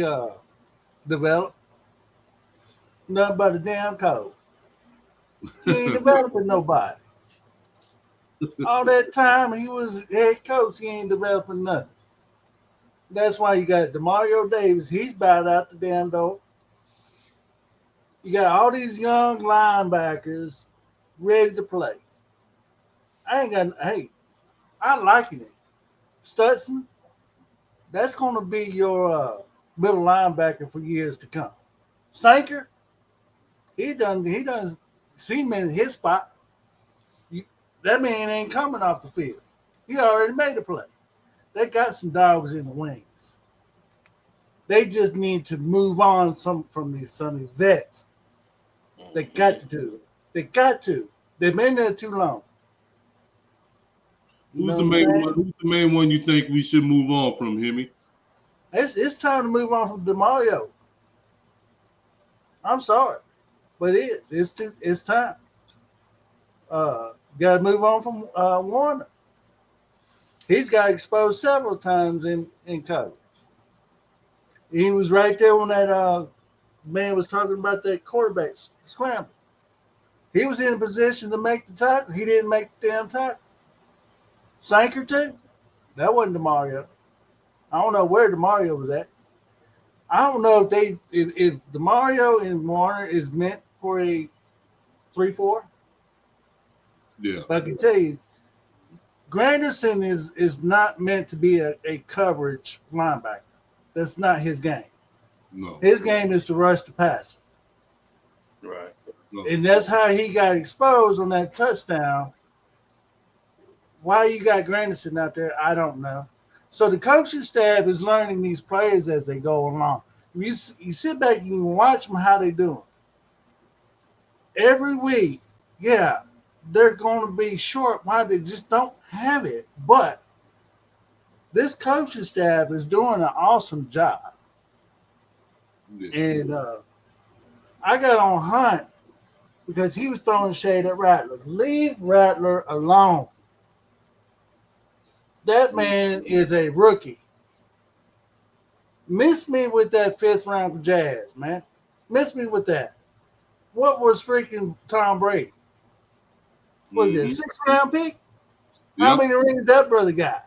develop? Nothing but a damn code. He ain't developing nobody. All that time he was head coach, he ain't developing nothing. That's why you got Demario Davis. He's bowed out the damn door. You got all these young linebackers ready to play. I ain't got. Hey, I liking it. Stutson, that's going to be your middle linebacker for years to come. Sanker, he done cemented his spot. You, that man ain't coming off the field. He already made a play. They got some dogs in the wings. They just need to move on some of these vets. They got to do it. They got to. They've been there too long. You Who's know the what I'm main saying? one? Who's the main one you think we should move on from, Hemi? It's time to move on from Demario. I'm sorry, but it is. It's time. Got to move on from Warner. He's got exposed several times in college. He was right there when that man was talking about that quarterback scramble. He was in a position to make the tackle. He didn't make the damn tackle. Sanker too. That wasn't Demario. I don't know where Demario was at. I don't know if Demario and Warner is meant for a 3-4. Yeah. But I can tell you, Granderson is not meant to be a coverage linebacker. That's not his game. No. His game is to rush the passer. right. No. And that's how he got exposed on that touchdown. Why you got Granderson out there, I don't know. So the coaching staff is learning these players as they go along. You sit back and you watch them how they doing. Every week, yeah, they're going to be short. Why they just don't have it. But this coaching staff is doing an awesome job. Yeah. And I got on Hunt because he was throwing shade at Rattler. Leave Rattler alone. That man is a rookie. Miss me with that fifth round for Jazz, man. Miss me with that. What was freaking Tom Brady? Was it a Mm-hmm. sixth round pick? How Yep. many rings that brother got?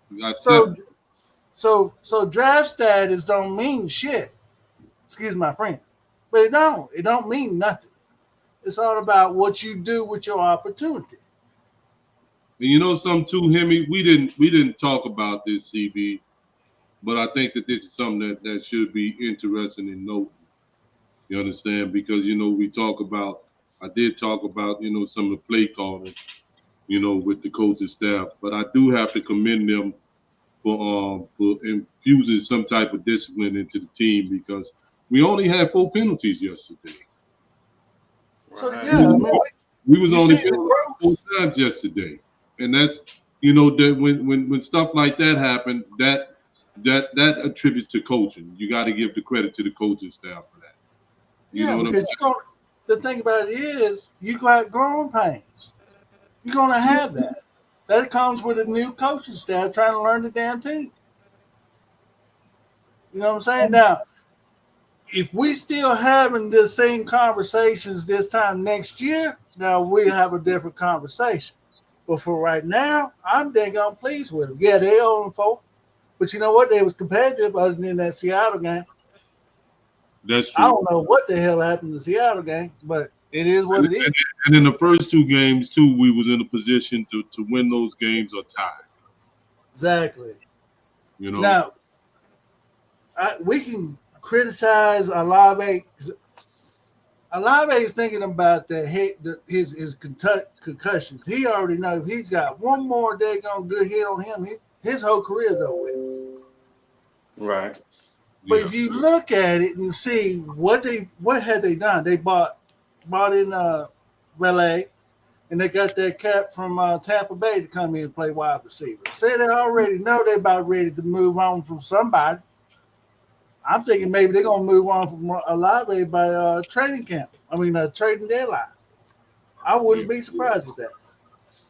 We got So 7. so draft status don't mean shit. Excuse my friend. But it don't. It don't mean nothing. It's all about what you do with your opportunity. And you know something too, Hemi? We didn't talk about this, CB, but I think that this is something that should be interesting in noting. You understand? Because we talk about I did talk about, some of the play calling, with the coaching staff. But I do have to commend them for infusing some type of discipline into the team because we only had 4 penalties yesterday. So Right. yeah, I mean, We was you only see the penalized 4 growth. times yesterday, and that's that when stuff like that happen, that attributes to coaching. You got to give the credit to the coaching staff for that. You Yeah, know what I'm because you're gonna. The thing about it is, you got growing pains. You're gonna have that. That comes with a new coaching staff trying to learn the damn team. You know what I'm saying? Now, if we still having the same conversations this time next year, now we have a different conversation. But for right now, I'm dang on pleased with them. Yeah, they own 4, but you know what? They was competitive other than that Seattle game. That's I true. don't know what the hell happened in the Seattle game, but it is what And, it is. and in the first 2 games too, we was in a position to win those games or tie. Exactly. You know, Now, we can criticize Alave. Alave is thinking about his concussions. He already knows he's got one more daggone good hit on him. His whole career is over with. Right. But yeah. if you look at it and see what had they done, they bought in Valet, and they got that cat from Tampa Bay to come in and play wide receiver. Say they already know they're about ready to move on from somebody. I'm thinking maybe they're gonna move on from Olave by trading camp. I mean, trading deadline. I wouldn't be surprised with that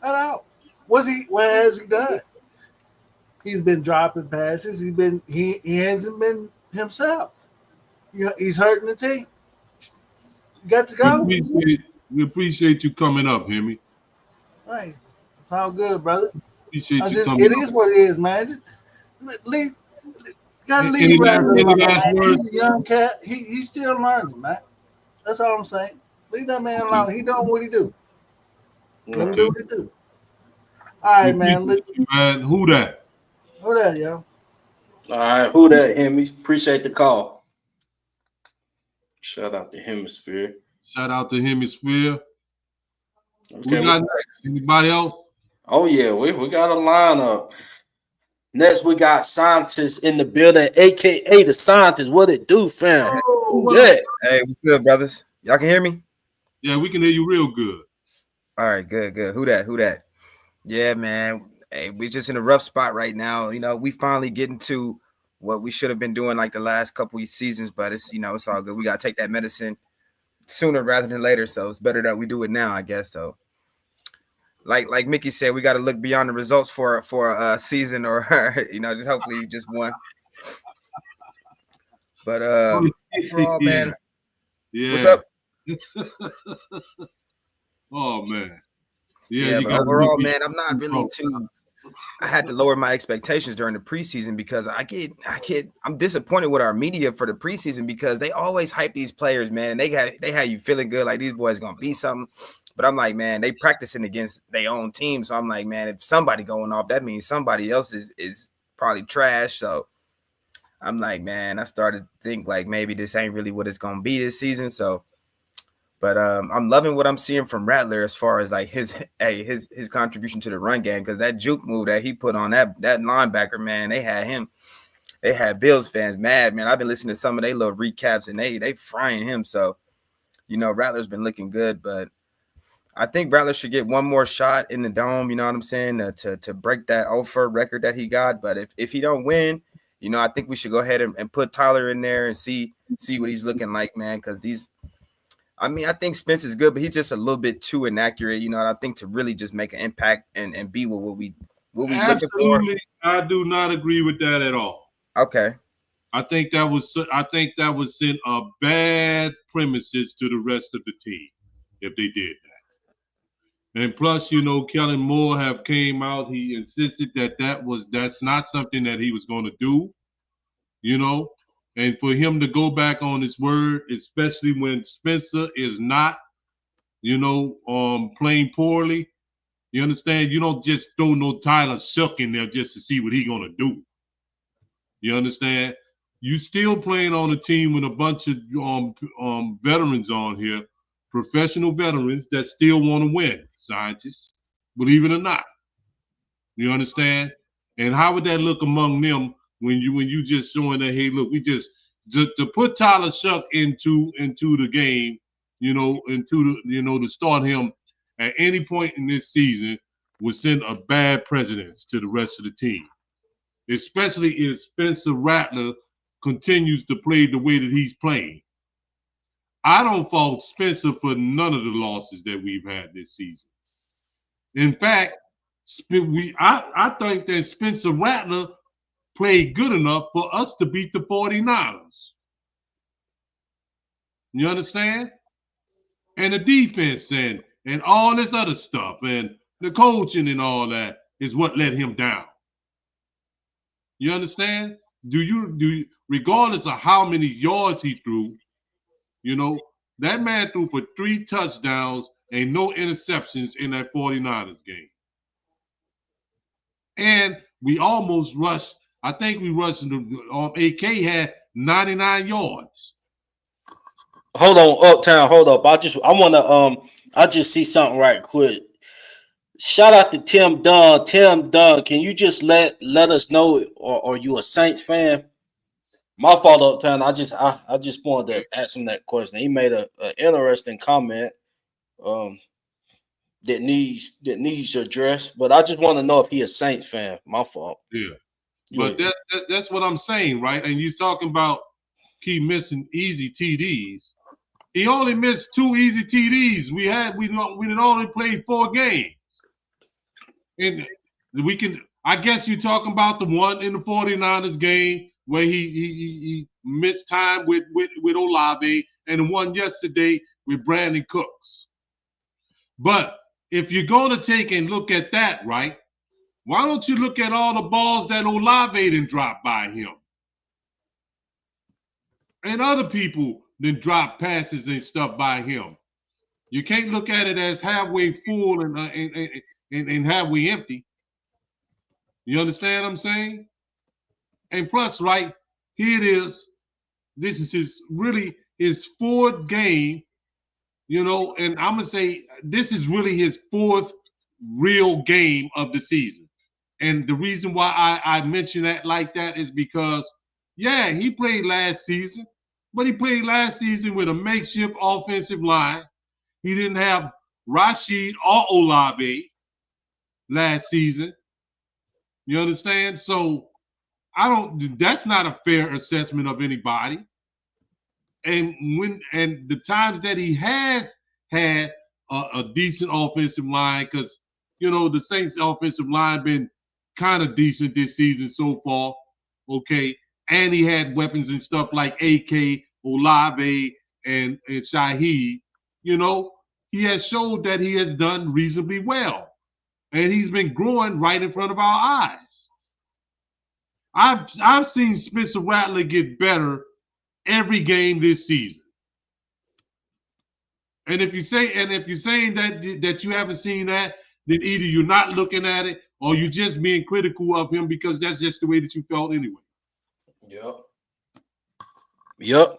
at all. What has he done? He's been dropping passes. He hasn't been himself. He's hurting the team. You got to We go. appreciate we appreciate you coming up, Hemi. Hey, it's all good, brother. Appreciate you It coming up. is what it is, man. Just leave, gotta leave Rattler Any alone, last man. words? He's a young cat. He's still learning, man. That's all I'm saying. Leave that man Okay. alone. He doing what he do. Let him Right. do Okay. what he do. All We right, man. appreciate you, man. Who that? Hold that, yo. All right. Who that, Hemi? Appreciate the call. Shout out to Hemisphere. Shout out to Hemisphere. Who we Okay. got next? Anybody else? Oh yeah, we got a lineup. Next, we got scientists in the building, aka the scientists. What it do, fam? Oh, Who what up? that? Hey, what's good, brothers? Y'all can hear me? Yeah, we can hear you real good. All right, good, good. Who that? Who that? Yeah, man. Hey, we just in a rough spot right now. We finally getting to what we should have been doing like the last couple of seasons, but it's all good. We gotta take that medicine sooner rather than later. So it's better that we do it now, I guess. So like Mickey said, we gotta look beyond the results for a season or just hopefully just one. But overall, Yeah. man, what's Yeah. up? Oh man. Yeah, Yeah, you but got to look overall, man, I'm not really beyond. too. I had to lower my expectations during the preseason because I'm disappointed with our media for the preseason because they always hype these players, man, and they had you feeling good like these boys gonna be something. But I'm like, man, they practicing against their own team, so I'm like, man, if somebody going off, that means somebody else is probably trash. So I'm like, man, I started to think like maybe this ain't really what it's gonna be this season. So. But I'm loving what I'm seeing from Rattler as far as like his contribution to the run game because that juke move that he put on that linebacker, man, they had Bills fans mad, man. I've been listening to some of their little recaps and they frying him. So Rattler's been looking good, but I think Rattler should get one more shot in the dome. You know what I'm saying to break that offer record that he got. But if he don't win, I think we should go ahead and put Tyler in there and see what he's looking like, man, because I think Spence is good, but he's just a little bit too inaccurate, and I think to really just make an impact and be what we looking for. Absolutely, I do not agree with that at all. Okay. I think that was sent a bad premises to the rest of the team if they did that. And plus, Kellen Moore have came out. He insisted that's not something that he was going to do. And for him to go back on his word, especially when Spencer is not, playing poorly, you understand? You don't just throw no Tyler Shook in there just to see what he gonna do. You understand? You still playing on a team with a bunch of veterans on here, professional veterans that still want to win, scientists, believe it or not. You understand? And how would that look among them when you just showing that, hey, look, we just to put Tyler Shuck into the game, to start him at any point in this season would send a bad precedence to the rest of the team, especially if Spencer Rattler continues to play the way that he's playing. I don't fault Spencer for none of the losses that we've had this season. In fact, I think that Spencer Rattler played good enough for us to beat the 49ers. You understand? And the defense and all this other stuff and the coaching and all that is what let him down. You understand? Regardless of how many yards he threw, that man threw for 3 touchdowns and no interceptions in that 49ers game. And we almost rushed. I think we rushed. AK had 99 yards. Hold on, Uptown. Hold up. I just see something right quick. Shout out to Tim Dunn. Tim Dunn, can you just let us know, or are you a Saints fan? My fault, Uptown. I just wanted to ask him that question. He made a interesting comment that needs address, but I just want to know if he a Saints fan. My fault. Yeah, but that's what I'm saying, right? And you're talking about keep missing easy TDs. He only missed 2 easy TDs. We did only played 4 games. And we can, I guess you're talking about the one in the 49ers game where he missed time with Olave, and the one yesterday with Brandon Cooks. But if you're going to take and look at that, right, why don't you look at all the balls that Olave didn't drop by him? And other people then drop passes and stuff by him. You can't look at it as halfway full and halfway empty. You understand what I'm saying? And plus, right, here it is. This is his 4th game, and I'm going to say this is really his 4th real game of the season. And the reason why I mention that like that is because, yeah, he played last season, but he played last season with a makeshift offensive line. He didn't have Rashid or Olave last season. You understand? So that's not a fair assessment of anybody. And the times that he has had a decent offensive line, because the Saints offensive line been kind of decent this season so far, okay, and he had weapons and stuff like AK, Olave, and Shaheed. He has showed that he has done reasonably well, and he's been growing right in front of our eyes. I've seen Spencer Rattler get better every game this season. And if you're saying that you haven't seen that, then either you're not looking at it or you're just being critical of him because that's just the way that you felt anyway. Yep.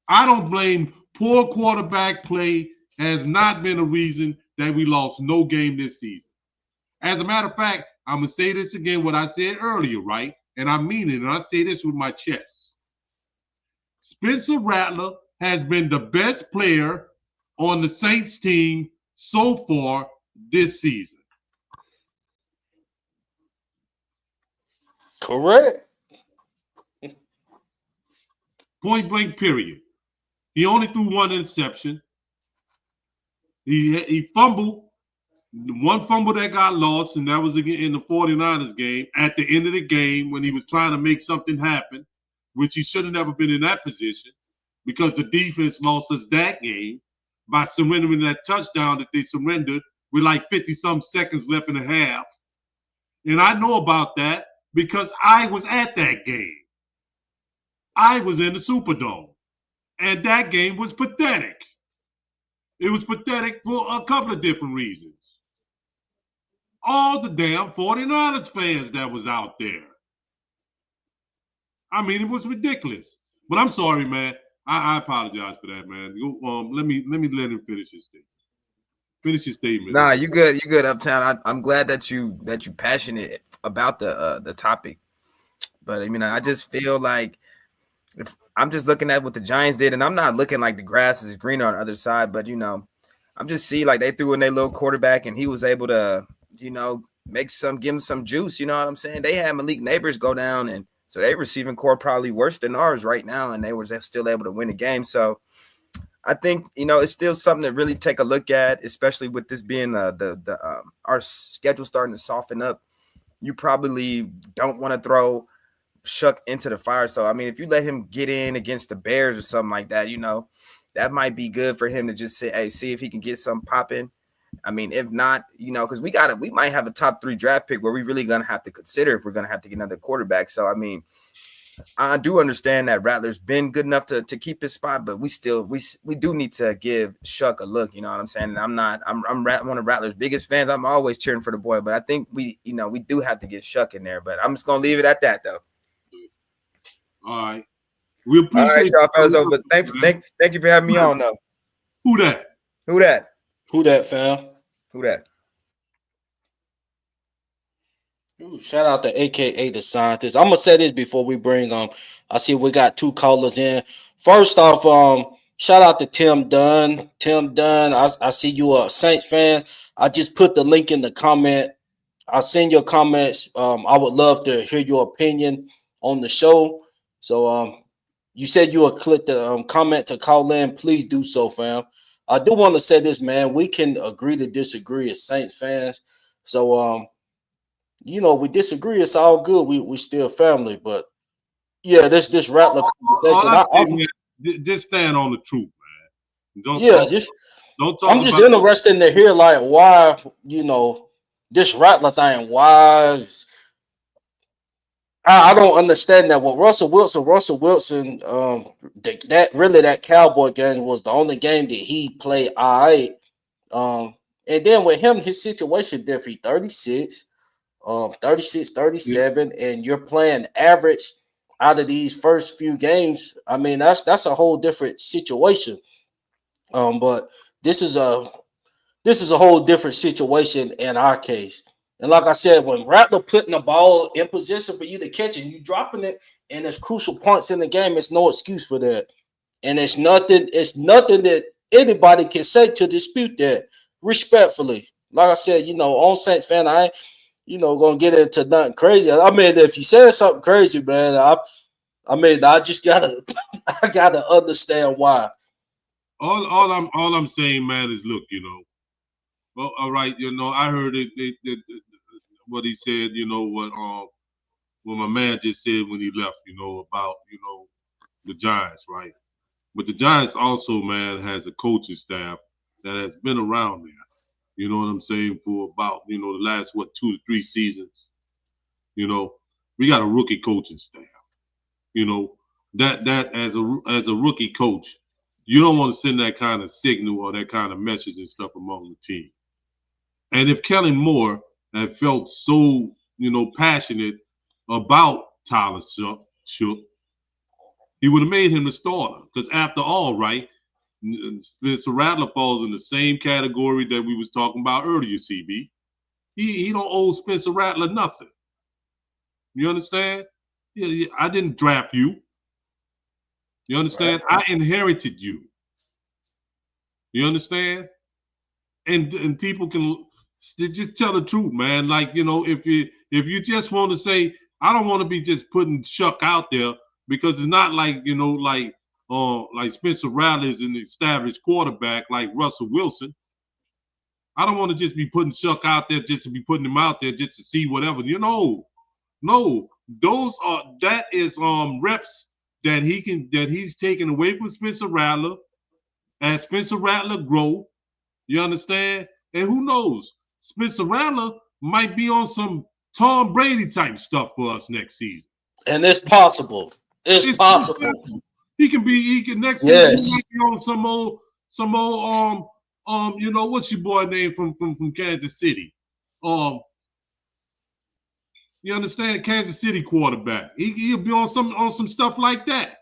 I don't blame poor quarterback play has not been a reason that we lost no game this season. As a matter of fact, I'm going to say this again, what I said earlier, right? And I mean it, and I say this with my chest. Spencer Rattler has been the best player on the Saints team so far this season. Correct. Point blank, period. He only threw 1 interception. He fumbled. One fumble that got lost, and that was again in the 49ers game at the end of the game when he was trying to make something happen, which he should have never been in that position because the defense lost us that game by surrendering that touchdown that they surrendered with like 50-some seconds left in the half. And I know about that because I was at that game. I was in the Superdome, and that game was pathetic. It was pathetic for a couple of different reasons. All the damn 49ers fans that was out there. I mean, it was ridiculous. But I'm sorry, man. I apologize for that, man. Let me let him finish his thing. Finish your statement. Nah, you good. You good, Uptown. I'm glad that you passionate about the topic. But I mean, I just feel like if I'm just looking at what the Giants did, and I'm not looking like the grass is greener on the other side, but I'm just see like they threw in their little quarterback, and he was able to, give him some juice. You know what I'm saying? They had Malik Neighbors go down, and so they receiving core probably worse than ours right now, and they were still able to win the game. So I think it's still something to really take a look at, especially with this being our schedule starting to soften up. You probably don't want to throw Shuck into the fire. So I mean, if you let him get in against the Bears or something like that, that might be good for him to just say, hey, see if he can get something popping. I mean, if not, because we might have a top 3 draft pick where we really gonna have to consider if we're gonna have to get another quarterback. So I mean, I do understand that Rattler's been good enough to keep his spot, but we do need to give Shuck a look. You know what I'm saying? And I'm one of Rattler's biggest fans. I'm always cheering for the boy, but I think we do have to get Shuck in there. But I'm just gonna leave it at that, though. All right, we appreciate. All right, y'all fellas. So, but thank you for having me on, though. Who that? Who that? Who that, fam? Who that? Ooh, shout out to AKA the scientist. I'm gonna say this before we bring I see we got 2 callers in. First off, shout out to Tim Dunn. Tim Dunn, I see you a Saints fan. I just put the link in the comment. I'll send your comments. I would love to hear your opinion on the show. So you said you will click the comment to call in. Please do so, fam. I do want to say this, man. We can agree to disagree as Saints fans. So we disagree. It's all good. We still family, but yeah, this Rattler conversation. Just stand on the truth, man. Don't talk. I'm just interested to hear like why this Rattler thing. Why I don't understand that. With Russell Wilson, that Cowboy game was the only game that he played all right. And then with him, his situation different. 36. 36, 37, and you're playing average out of these first few games. I mean, that's a whole different situation. But this is a whole different situation in our case. And like I said, when Rattler putting the ball in position for you to catch and you dropping it, and there's crucial points in the game, it's no excuse for that. And it's nothing that anybody can say to dispute that respectfully. Like I said, on Saints fan, I ain't gonna get into nothing crazy. I mean, if you say something crazy, man, I just gotta I gotta understand why. All I'm saying, man, is look, well, all right, I heard it, what he said, what my man just said when he left, about the Giants, right? But the Giants also, man, has a coaching staff that has been around there. You know what I'm saying? For about, the last, 2 to 3 seasons. We got a rookie coaching staff. That as a rookie coach, you don't want to send that kind of signal or that kind of message and stuff among the team. And if Kellen Moore had felt so, passionate about Tyler Shook, he would have made him the starter. Because after all, right, Spencer Rattler falls in the same category that we was talking about earlier, CB. He don't owe Spencer Rattler nothing. You understand? Yeah, I didn't draft you. You understand? Right. I inherited you. You understand? And people can just tell the truth, man. Like, if you just want to say, I don't want to be just putting Shuck out there, because it's not like, like Spencer Rattler is an established quarterback like Russell Wilson. I don't want to just be putting Shuck out there just to be putting him out there just to see whatever. No, that is reps that he's taken away from Spencer Rattler. As Spencer Rattler grow, you understand? And who knows? Spencer Rattler might be on some Tom Brady type stuff for us next season. And it's possible. It's possible. He can next season he might be on some old what's your boy name from Kansas City? You understand? Kansas City quarterback. He'll be on some stuff like that.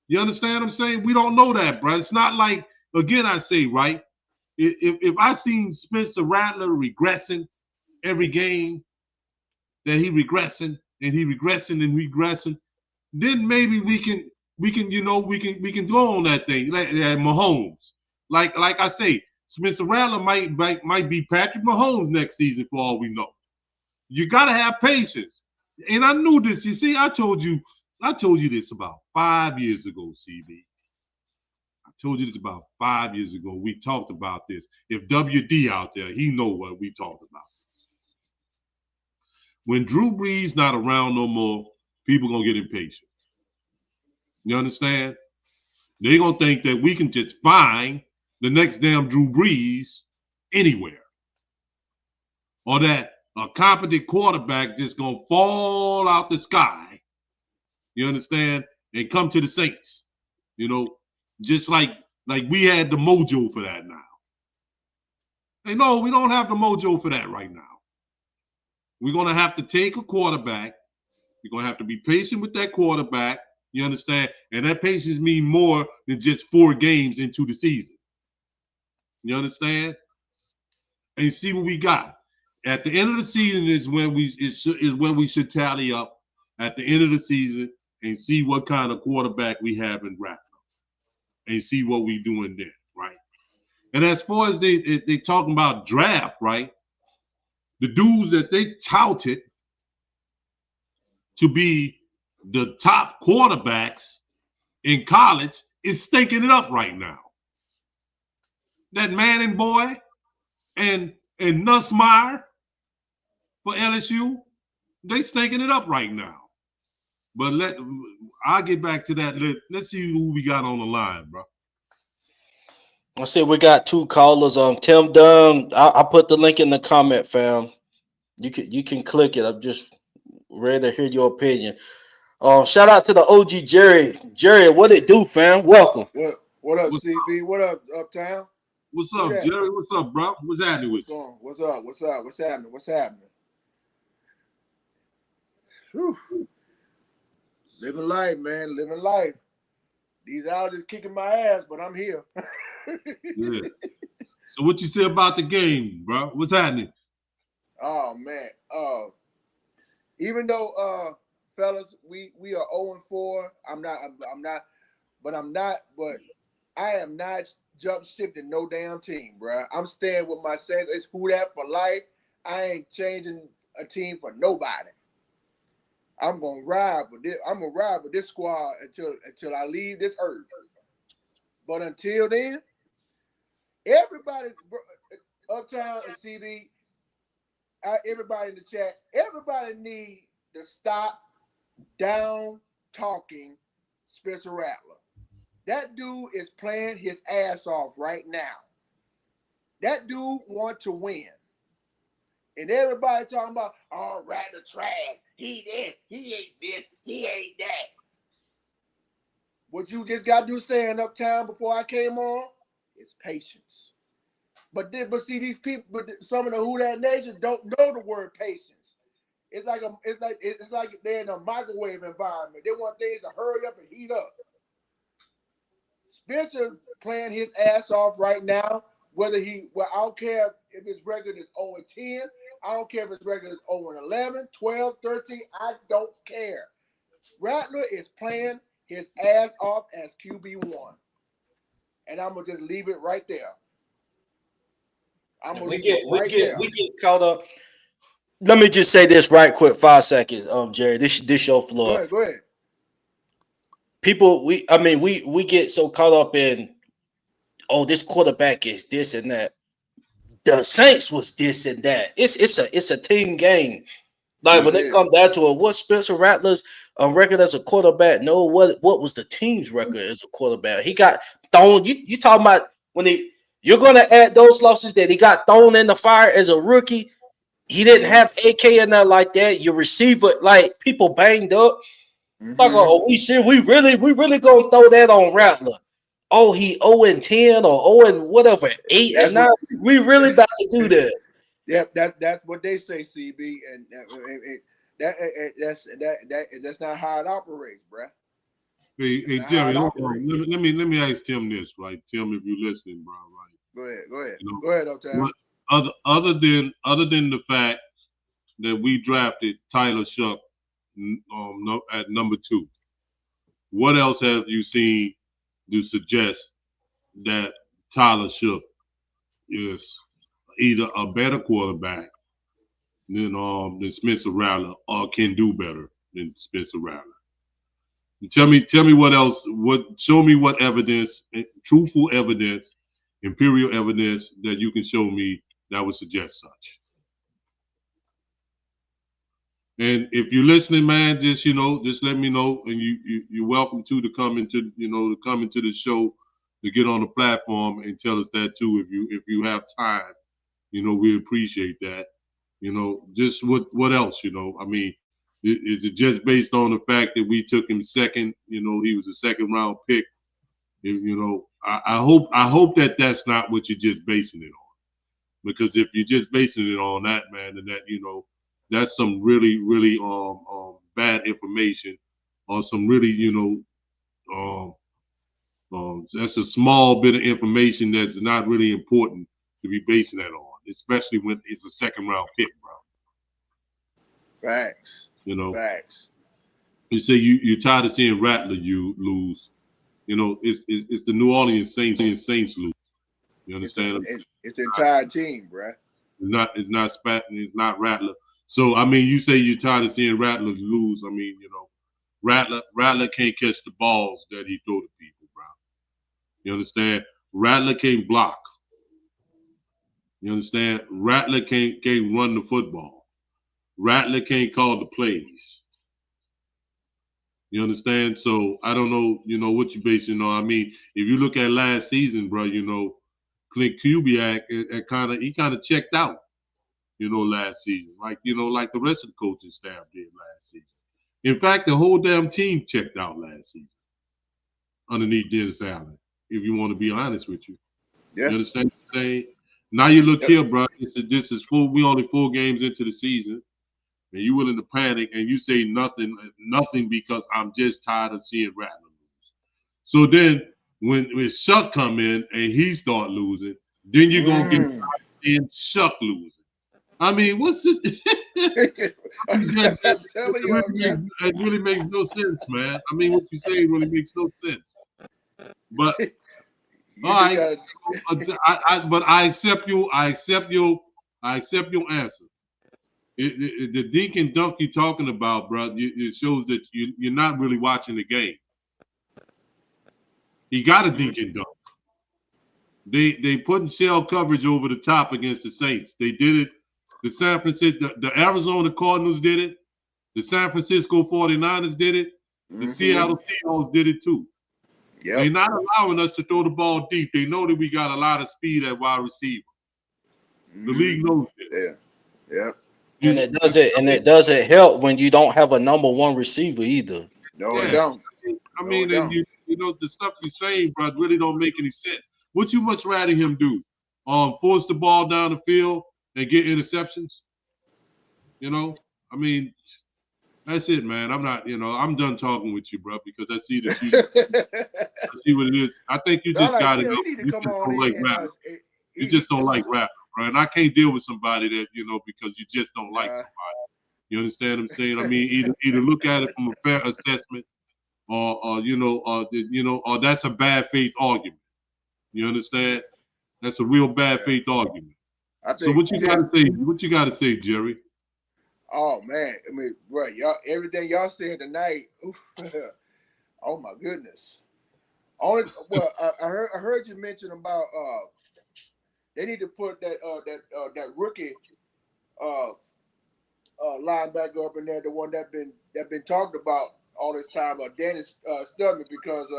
You understand what I'm saying? We don't know that, bro. It's not like, again, I say, right? if I seen Spencer Rattler regressing every game, that he regressing and he regressing and regressing, then maybe we can we can go on that thing like Mahomes. Like I say, Spencer Rattler might be Patrick Mahomes next season for all we know. You gotta have patience. And I knew this. You see, I told you this about 5 years ago, CB. I told you this about 5 years ago. We talked about this. If WD out there, he know what we talked about. When Drew Brees not around no more, people gonna get impatient. You understand? They gonna think that we can just find the next damn Drew Brees anywhere, or that a competent quarterback just gonna fall out the sky. You understand? And come to the Saints. You know, just like we had the mojo for that now. Hey, no, we don't have the mojo for that right now. We're gonna have to take a quarterback. You're gonna have to be patient with that quarterback. You understand? And that patience means more than just 4 games into the season. You understand? And see what we got. At the end of the season is when we should tally up at the end of the season and see what kind of quarterback we have in Rattler and see what we doing there, right? And as far as they talking about draft, right? The dudes that they touted to be the top quarterbacks in college is stinking it up right now. That Manning boy and Nussmeier for LSU, they stinking it up right now. But I'll get back to that. Let's see who we got on the line, bro. I see we got 2 callers. Tim Dunn. I put the link in the comment, fam. You can click it. I'm just ready to hear your opinion. Shout out to the OG Jerry. Jerry, what it do, fam? Welcome. What up, What's CB? What up, Uptown? What's up, Jerry? What's up, bro? What's happening with you? What's up? What's happening? What's happening? Whew. Living life, man. Living life. These out is kicking my ass, but I'm here. Yeah. So what you say about the game, bro? What's happening? Oh man. Even though fellas, we are 0-4. But I am not jump shifting no damn team, bro. I'm staying with my Saints. It's who that for life. I ain't changing a team for nobody. I'm gonna ride with this. I'm gonna ride with this squad until I leave this earth. But until then, everybody, Uptown and CB, everybody in the chat, everybody need to stop down talking Spencer Rattler. That dude is playing his ass off right now. That dude want to win. And everybody talking about, oh, Rattler trash. He this, he ain't this, he ain't that. What you just got to do saying Uptown before I came on is patience. But see, these people, but some of the Who That Nation don't know the word patience. It's like they're in a microwave environment. They want things to hurry up and heat up. Spencer playing his ass off right now. I don't care if his record is 0-10. I don't care if his record is 0-11, 12, 13. I don't care. Rattler is playing his ass off as QB1. And I'm going to just leave it right there. We get caught up. Let me just say this right quick, 5 seconds. Jerry, this your floor. Go ahead. People, we get so caught up in, oh, this quarterback is this and that. The Saints was this and that. It's a team game. Like when it comes down to it, what Spencer Rattler's record as a quarterback? No, what was the team's record as a quarterback? He got thrown. You talking about you're gonna add those losses that he got thrown in the fire as a rookie. He didn't have AK in there like that. Your receiver, like people banged up. Like, we really gonna throw that on Rattler. Oh, he 0-10 or 0 whatever, 8 and 9. We really about to do that. Yeah, that's what they say, CB, and that's not how it operates, bruh. Hey Jerry, hold on. Let me ask Tim this, right? Tim, if you're listening, bro, right? Go ahead. You know, Go ahead, Uptown. other than the fact that we drafted Tyler Shuck at number 2, what else have you seen to suggest that Tyler Shuck is either a better quarterback than Spencer Rattler, or can do better than Spencer Rattler? Tell me what else. Show me what evidence, truthful evidence, imperial evidence that you can show me that would suggest such. And if you're listening, man, just let me know, and you're welcome to come into the show, to get on the platform and tell us that too. If you have time, we appreciate that. Just what else? I mean, is it just based on the fact that we took him second? He was a second round pick. I hope that that's not what you're just basing it on, because if you're just basing it on that, man, then that's some really, really bad information, or some really, that's a small bit of information that's not really important to be basing that on, especially when it's a second round pick, bro. Facts. Facts. You say you're tired of seeing Rattler lose. It's the New Orleans Saints lose. You understand? It's the entire team, bro. It's not Rattler. So I mean, you say you're tired of seeing Rattler lose. I mean, Rattler can't catch the balls that he throw to people, bro. You understand? Rattler can't block. You understand? Rattler can't run the football. Rattler can't call the plays. You understand? So I don't know, what you're basing on. I mean, if you look at last season, bro, Clint Kubiak, he kind of checked out, last season, like the rest of the coaching staff did last season. In fact, the whole damn team checked out last season underneath Dennis Allen, if you want to be honest with you. Yeah. You understand what I'm saying? Now you look here, bro. This is full. We only 4 games into the season, and you willing to panic, and you say nothing because I'm just tired of seeing Rattler lose. So then when Shuck come in and he start losing, then you're gonna get tired of seeing Shuck losing. I mean, what's it? It really makes no sense, man. I mean, what you say really makes no sense. But all right, but I accept your answer. The dink and dunk you're talking about, bro, it shows that you're not really watching the game. He got a dink and dunk. They putting shell coverage over the top against the Saints. They did it. The San Francisco, the Arizona Cardinals did it. The San Francisco 49ers did it. The Seattle Seahawks did it too. Yep. They're not allowing us to throw the ball deep. They know that we got a lot of speed at wide receiver. The league knows this. Yeah. And it doesn't help when you don't have a number 1 receiver either. No, it don't. I mean, the stuff you're saying, bro, really don't make any sense. What you much rather him do? Force the ball down the field and get interceptions? I mean, that's it, man. I'm not, I'm done talking with you, bro, because I see that I see what it is. I think you just got to go. You just don't like rap. You just don't like rap, bro. And I can't deal with somebody that, because you just don't like somebody. You understand what I'm saying? I mean, either look at it from a fair assessment, or that's a bad faith argument. You understand? That's a real bad faith argument. So what you got to say? What you got to say, Jerry? Oh man, I mean, bro, y'all, everything y'all said tonight. Oh my goodness. I heard you mention about they need to put that rookie linebacker up in there, the one that been talked about all this time, Dennis Studman, because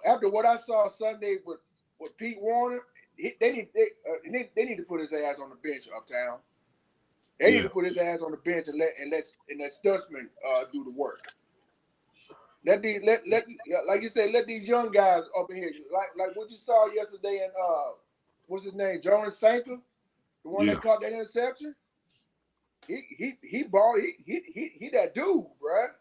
after what I saw Sunday with Pete Warner, they need to put his ass on the bench, Uptown. They need to put his ass on the bench and let Stutzman do the work. Let like you said, let these young guys up in here, like what you saw yesterday in what's his name, Jonas Sanker, the one that caught that interception. He balled. He that dude, bro.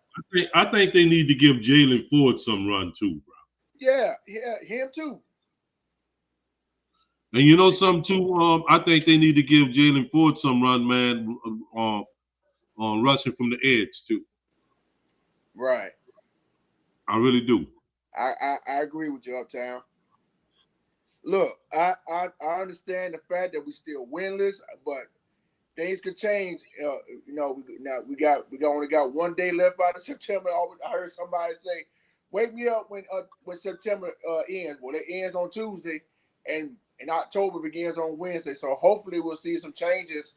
I think they need to give Jalen Ford some run too, bro. Yeah, him too. And you know something too? I think they need to give Jalen Ford some run, man, on rushing from the edge too. Right. I really do. I agree with you, Uptown. Look, I understand the fact that we still winless, but things could change. We only got 1 day left out of September. I heard somebody say, "Wake me up when September ends." Well, it ends on Tuesday, and October begins on Wednesday. So hopefully we'll see some changes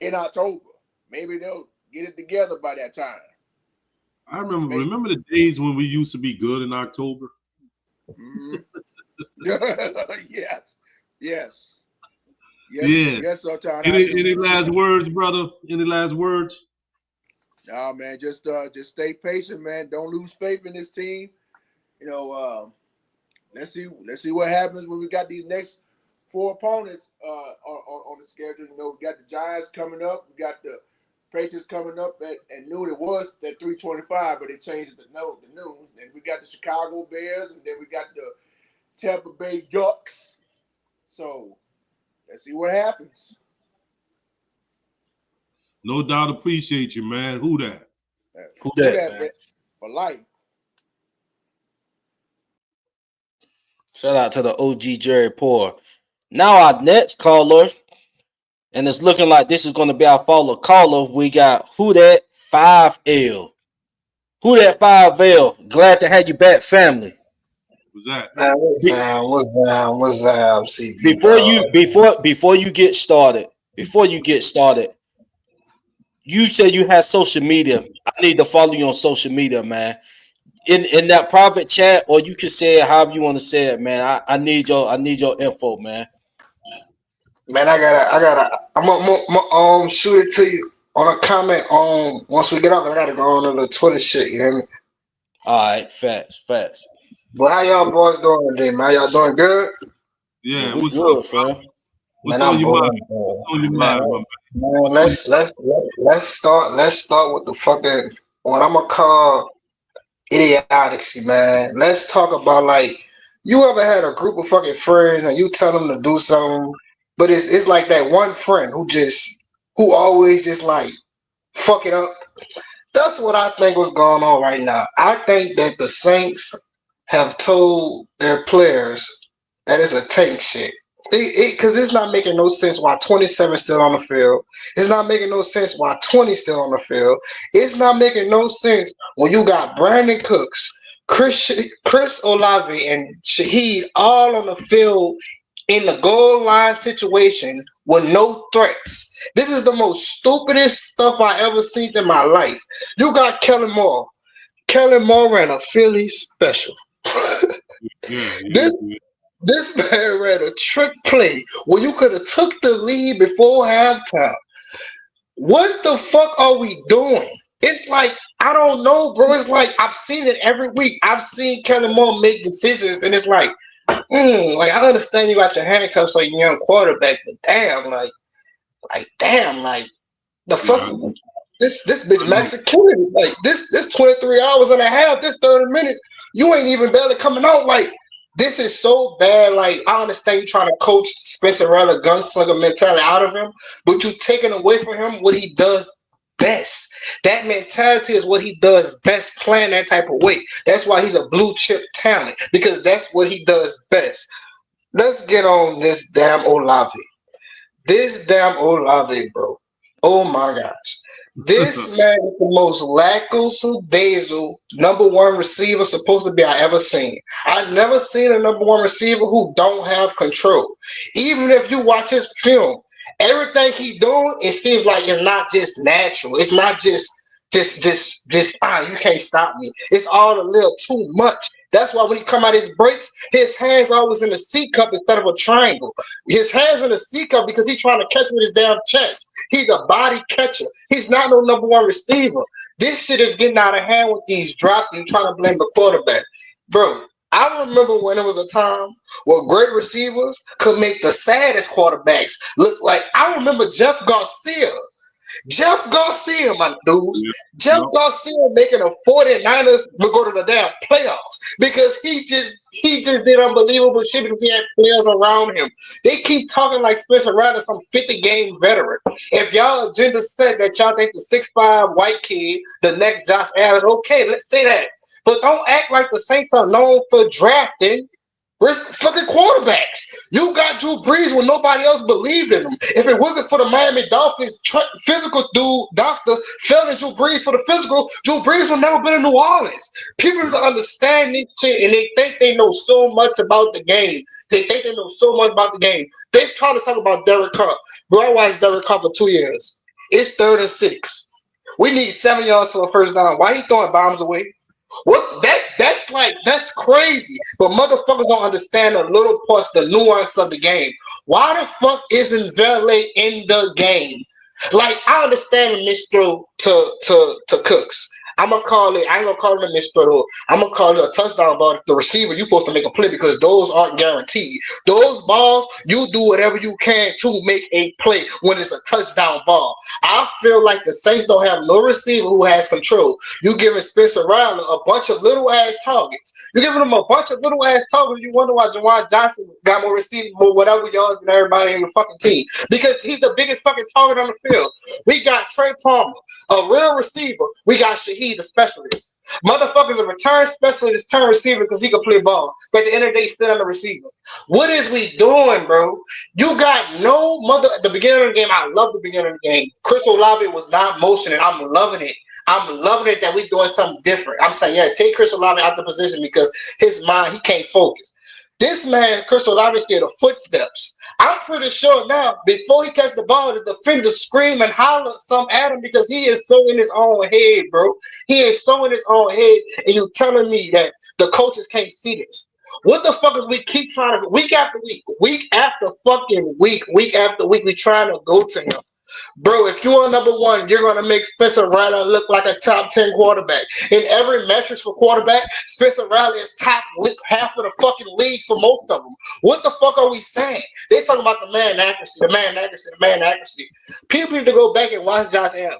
in October. Maybe they'll get it together by that time. I remember Maybe. remember the days when we used to be good in October. Mhm. Yes, yes, Yeah. yes, Uptown. I do. Any last words, brother? Any last words? Nah, man, just stay patient, man. Don't lose faith in this team. You know, let's see what happens when we got these next 4 opponents on the schedule. You know, we got the Giants coming up, we got the Patriots coming up at noon. It was at 3:25, but they changed it to noon. And we got the Chicago Bears, and then we got the Tampa Bay Ducks. So let's see what happens. No doubt appreciate you, man. Who that? Who that, man? For life. Shout out to the OG Jerry Poor. Now our next caller, and it's looking like this is going to be our follow caller. We got Who That 5L. Who That 5L? Glad to have you back, family. Who's that? Man, what's up, CB Before dog? you get started, you said you had social media. I need to follow you on social media, man. In that private chat, or you can say it however you want to say it, man. I need your info, man. Man, I'm gonna shoot it to you on a comment. Once we get up, I gotta go on to the Twitter shit. You hear me? All right, facts. But how y'all boys doing today, man? Y'all doing good? Yeah, Yeah, we what's up, good, bro? fam. What's Man, on I'm your mind? bored. What's on your Man, mind, my man? man, What's on let's start with the fucking what I'm gonna call idiocy, man. Let's talk about like you ever had a group of fucking friends and you tell them to do something, but it's like that one friend who always just like fuck it up. That's what I think was going on right now. I think that the Saints have told their players that it's a tank shit. Because it's not making no sense why 27 still on the field. It's not making no sense why 20 still on the field. It's not making no sense when you got Brandon Cooks, Chris Olave, and Shaheed all on the field in the goal line situation with no threats. This is the most stupidest stuff I ever seen in my life. You got Kellen Moore. Kellen Moore ran a Philly special. Yeah, This this man ran a trick play where you could have took the lead before halftime. What the fuck are we doing? It's like, I don't know, bro. It's like I've seen it every week. I've seen Kellen Moore make decisions, and it's like, like I understand you got your handcuffs like a young quarterback, but damn, like the fuck, yeah. this bitch I know. Max Kennedy, like this 23 hours and a half, this 30 minutes, you ain't even barely coming out. Like this is so bad. Like I understand you trying to coach Spencer Rattler gunslinger mentality out of him, but you taking away from him what he does best. That mentality is what he does best, playing that type of way. That's why he's a blue chip talent, because that's what he does best. Let's get on this damn Olave. This damn Olave, bro. Oh my gosh. This man is the most lackadaisical number one receiver supposed to be I ever seen. I've never seen a number one receiver who don't have control. Even if you watch his film, everything he doing, it seems like it's not just natural. It's not just you can't stop me. It's all a little too much. That's why when he come out his breaks, his hands always in the C cup instead of a triangle. His hands in the C cup because he's trying to catch with his damn chest. He's a body catcher. He's not no number one receiver. This shit is getting out of hand with these drops and trying to blame the quarterback. Bro, I remember when it was a time where great receivers could make the saddest quarterbacks look like. I remember Jeff Garcia. My dudes. Yeah, Jeff yeah. Garcia making a 49ers will go to the damn playoffs because he just did unbelievable shit because he had players around him. They keep talking like Spencer Rattler, some 50-game veteran. If y'all agenda said that y'all think the 6'5" white kid, the next Josh Allen, okay, let's say that. But don't act like the Saints are known for drafting fucking quarterbacks. You got Drew Brees when nobody else believed in him. If it wasn't for the Miami Dolphins physical doctor failing Drew Brees for the physical, Drew Brees would never been in New Orleans. People don't understand this shit and they think they know so much about the game. They think they know so much about the game. They try to talk about Derek Carr. Bro, I watched Derek Carr for 2 years. It's 3rd and 6. We need 7 yards for a first down. Why he throwing bombs away? What that's crazy. But motherfuckers don't understand the little parts, the nuance of the game. Why the fuck isn't Valet in the game? Like I understand a misthrow to Cooks. I'm gonna call it. I ain't gonna call it a misthrow. I'm gonna call it a touchdown ball. The receiver, you supposed to make a play because those aren't guaranteed. Those balls, you do whatever you can to make a play when it's a touchdown ball. I feel like the Saints don't have no receiver who has control. You giving Spencer Rattler a bunch of little ass targets. You giving him a bunch of little ass targets. You wonder why Jawan Johnson got more receiving, more whatever yards than everybody in the fucking team because he's the biggest fucking target on the field. We got Trey Palmer, a real receiver. We got Shaheed, the specialist. Motherfuckers a return specialist, turn receiver because he can play ball. But at the end of the day, still on the receiver. What is we doing, bro? You got no mother at the beginning of the game. I love the beginning of the game. Chris Olave was not motioning. I'm loving it. I'm loving it that we doing something different. I'm saying, yeah, take Chris Olave out the position because his mind, he can't focus. This man, Chris Olave, scared of footsteps. I'm pretty sure now, before he catch the ball, the defender scream and holler some at him because he is so in his own head, bro. He is so in his own head, and you telling me that the coaches can't see this. What the fuck is we keep trying to, week after fucking week after week, we trying to go to him. Bro, if you are number one, you're going to make Spencer Rattler look like a top 10 quarterback. In every metrics for quarterback, Spencer Rattler is top half of the fucking league for most of them. What the fuck are we saying? They talking about the man accuracy. People need to go back and watch Josh Allen.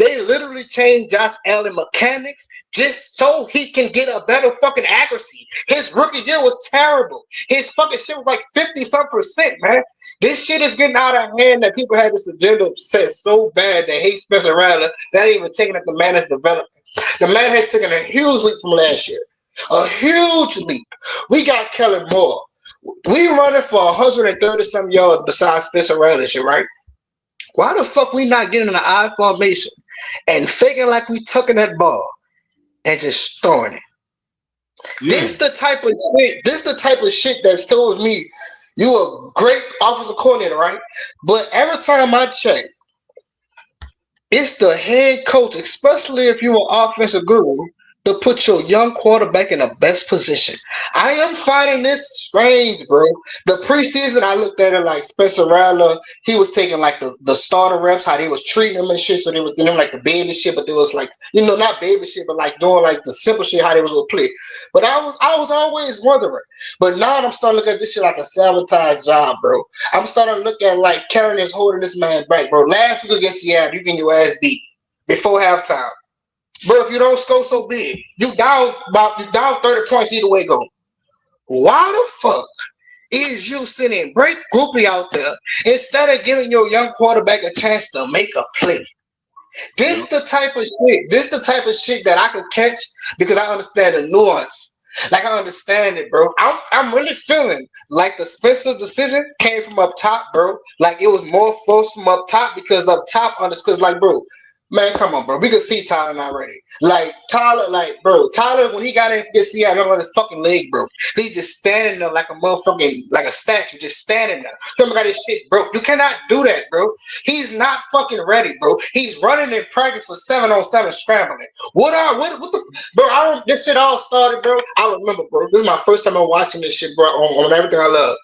They literally changed Josh Allen mechanics just so he can get a better fucking accuracy. His rookie year was terrible. His fucking shit was like 50-some%, man. This shit is getting out of hand that people had this agenda set so bad they hate Spencer Rattler. They're not even taking up the man is developing. The man has taken a huge leap from last year. A huge leap. We got Kellen Moore. We running for 130-some yards besides Spencer Rattler shit, right? Why the fuck we not getting an I formation and faking like we tucking that ball and just throwing it? Yeah. This the type of shit that tells me you a great offensive coordinator, right? But every time I check, it's the head coach, especially if you're an offensive guru, to put your young quarterback in the best position. I am finding this strange, bro. The preseason, I looked at it like Spencer Rattler. He was taking like the starter reps, how they was treating him and shit. So they was doing like the baby shit, but they was like, not baby shit, but like doing like the simple shit, how they was gonna play. But I was always wondering. But now I'm starting to look at this shit like a sabotage job, bro. I'm starting to look at like Karen is holding this man back, bro. Last week against Seattle, you getting your ass beat before halftime. Bro, if you don't score, so big. You down 30 points either way go. Why the fuck is you sending Break Groupie out there instead of giving your young quarterback a chance to make a play? This the type of shit. This the type of shit that I could catch because I understand the nuance. Like I understand it, bro. I'm really feeling like the Spencer decision came from up top, bro. Like it was more forced from up top because up top because like, bro. Man, come on, bro. We could see Tyler already. Like, Tyler, when he got in to see, I remember his fucking leg broke. He just standing there like a motherfucking, like a statue, just standing there. Remember, got his shit broke. You cannot do that, bro. He's not fucking ready, bro. He's running in practice for 7-on-7 scrambling. Bro, this shit all started, bro. I remember, bro. This is my first time I'm watching this shit, bro, on everything I love.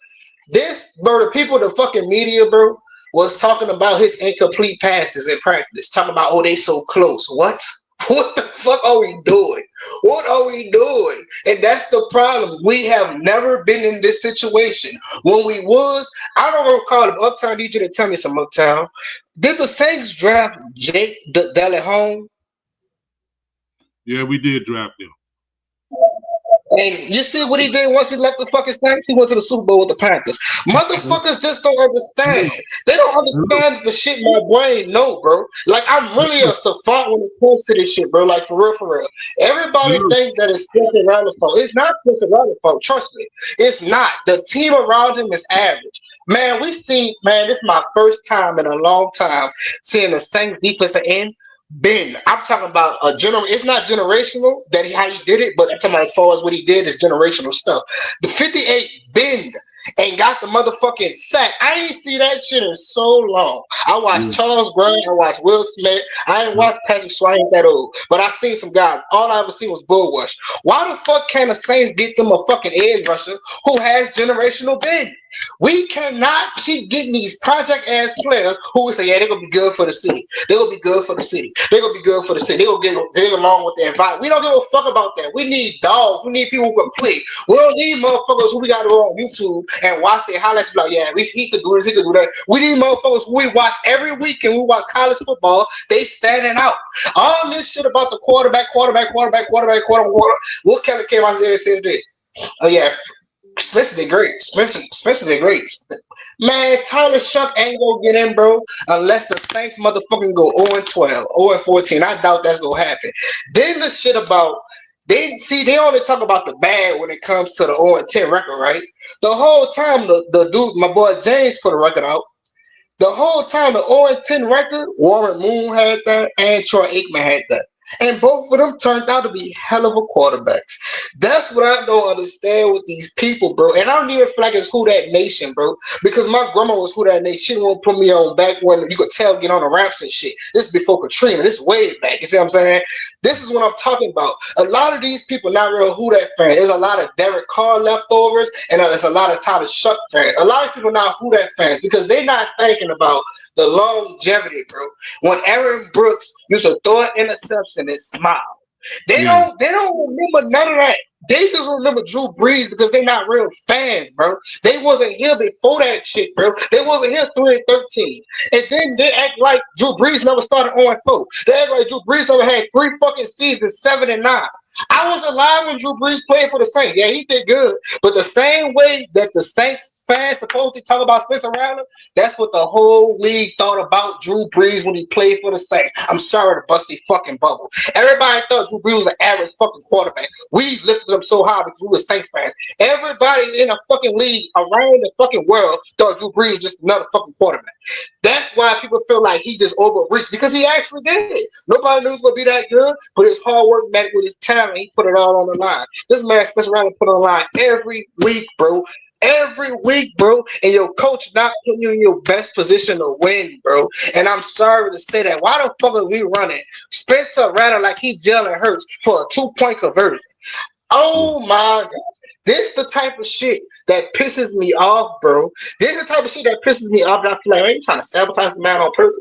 This, bro, the fucking media, bro, was talking about his incomplete passes in practice. Talking about, oh, they so close. What? What the fuck are we doing? What are we doing? And that's the problem. We have never been in this situation. When we was, I don't recall if Uptown, I need you to tell me some Uptown. Did the Saints draft Jake Delahome? Yeah, we did draft him. And you see what he did once he left the fucking Saints? He went to the Super Bowl with the Panthers. Motherfuckers just don't understand. They don't understand the shit my brain know, bro. Like, I'm really a savant when it comes to this shit, bro. Like, for real, for real. Everybody think that it's Spencer Rattler fault. It's not Spencer Rattler fault. Trust me. It's not. The team around him is average. Man, this is my first time in a long time seeing the Saints defensive end bend. I'm talking about a it's not generational how he did it, but I'm talking about as far as what he did is generational stuff. The 58 bend and got the motherfucking sack. I ain't see that shit in so long. I watched Charles Grant, I watched Will Smith. I ain't watched Patrick, so I ain't that old. But I seen some guys. All I ever seen was Bull Rush. Why the fuck can't the Saints get them a fucking edge rusher who has generational bend? We cannot keep getting these project ass players who will say, yeah, they're gonna be good for the city. They're gonna be good for the city. They're gonna be good for the city. They're gonna get along with their environment. We don't give a fuck about that. We need dogs. We need people who can play. We don't need motherfuckers who we gotta go on YouTube and watch their highlights. Be like, yeah, he could do this, he could do that. We need motherfuckers who we watch every week and we watch college football. They standing out. All this shit about the quarterback. What Kelly came out there and said today? Oh yeah. Spencer did great. Spencer did great. Man, Tyler Shuck ain't gonna get in, bro, unless the Saints motherfucking go 0-12, 0-14. I doubt that's gonna happen. Then the shit about they only talk about the bad when it comes to the 0-10 record, right? The whole time the dude, my boy James, put a record out. The whole time the 0-10 record, Warren Moon had that and Troy Aikman had that. And both of them turned out to be hell of a quarterbacks. That's what I don't understand with these people, bro. And I don't even feel like it's Who That Nation, bro. Because my grandma was Who That Nation. She didn't want to put me on back when you could tell get on the ramps and shit. This is before Katrina. This is way back. You see what I'm saying? This is what I'm talking about. A lot of these people not real Who That fans. There's a lot of Derek Carr leftovers, and there's a lot of Tyler Shuck fans. A lot of people not Who That fans because they're not thinking about the longevity, bro. When Aaron Brooks used to throw an interception and smile. They don't remember none of that. They just remember Drew Brees because they're not real fans, bro. They wasn't here before that shit, bro. They wasn't here 3-13. And then they act like Drew Brees never started 0-4. They act like Drew Brees never had 3 fucking seasons, 7-9. I was alive when Drew Brees played for the Saints. Yeah, he did good. But the same way that the Saints fans supposed to talk about Spencer Rattler, that's what the whole league thought about Drew Brees when he played for the Saints. I'm sorry to bust the fucking bubble. Everybody thought Drew Brees was an average fucking quarterback. We lifted him so high because we were Saints fans. Everybody in the fucking league around the fucking world thought Drew Brees was just another fucking quarterback. That's why people feel like he just overreached because he actually did. Nobody knew he was going to be that good, but his hard work met with his talent. He put it all on the line. This man, Spencer Rattler, put it on the line every week, bro. Every week, bro. And your coach not putting you in your best position to win, bro. And I'm sorry to say that. Why the fuck are we running Spencer Rattler like he Jalen Hurts for a 2-point conversion? Oh my gosh. This the type of shit that pisses me off, bro. This the type of shit that pisses me off that I feel like, man, you trying to sabotage the man on purpose.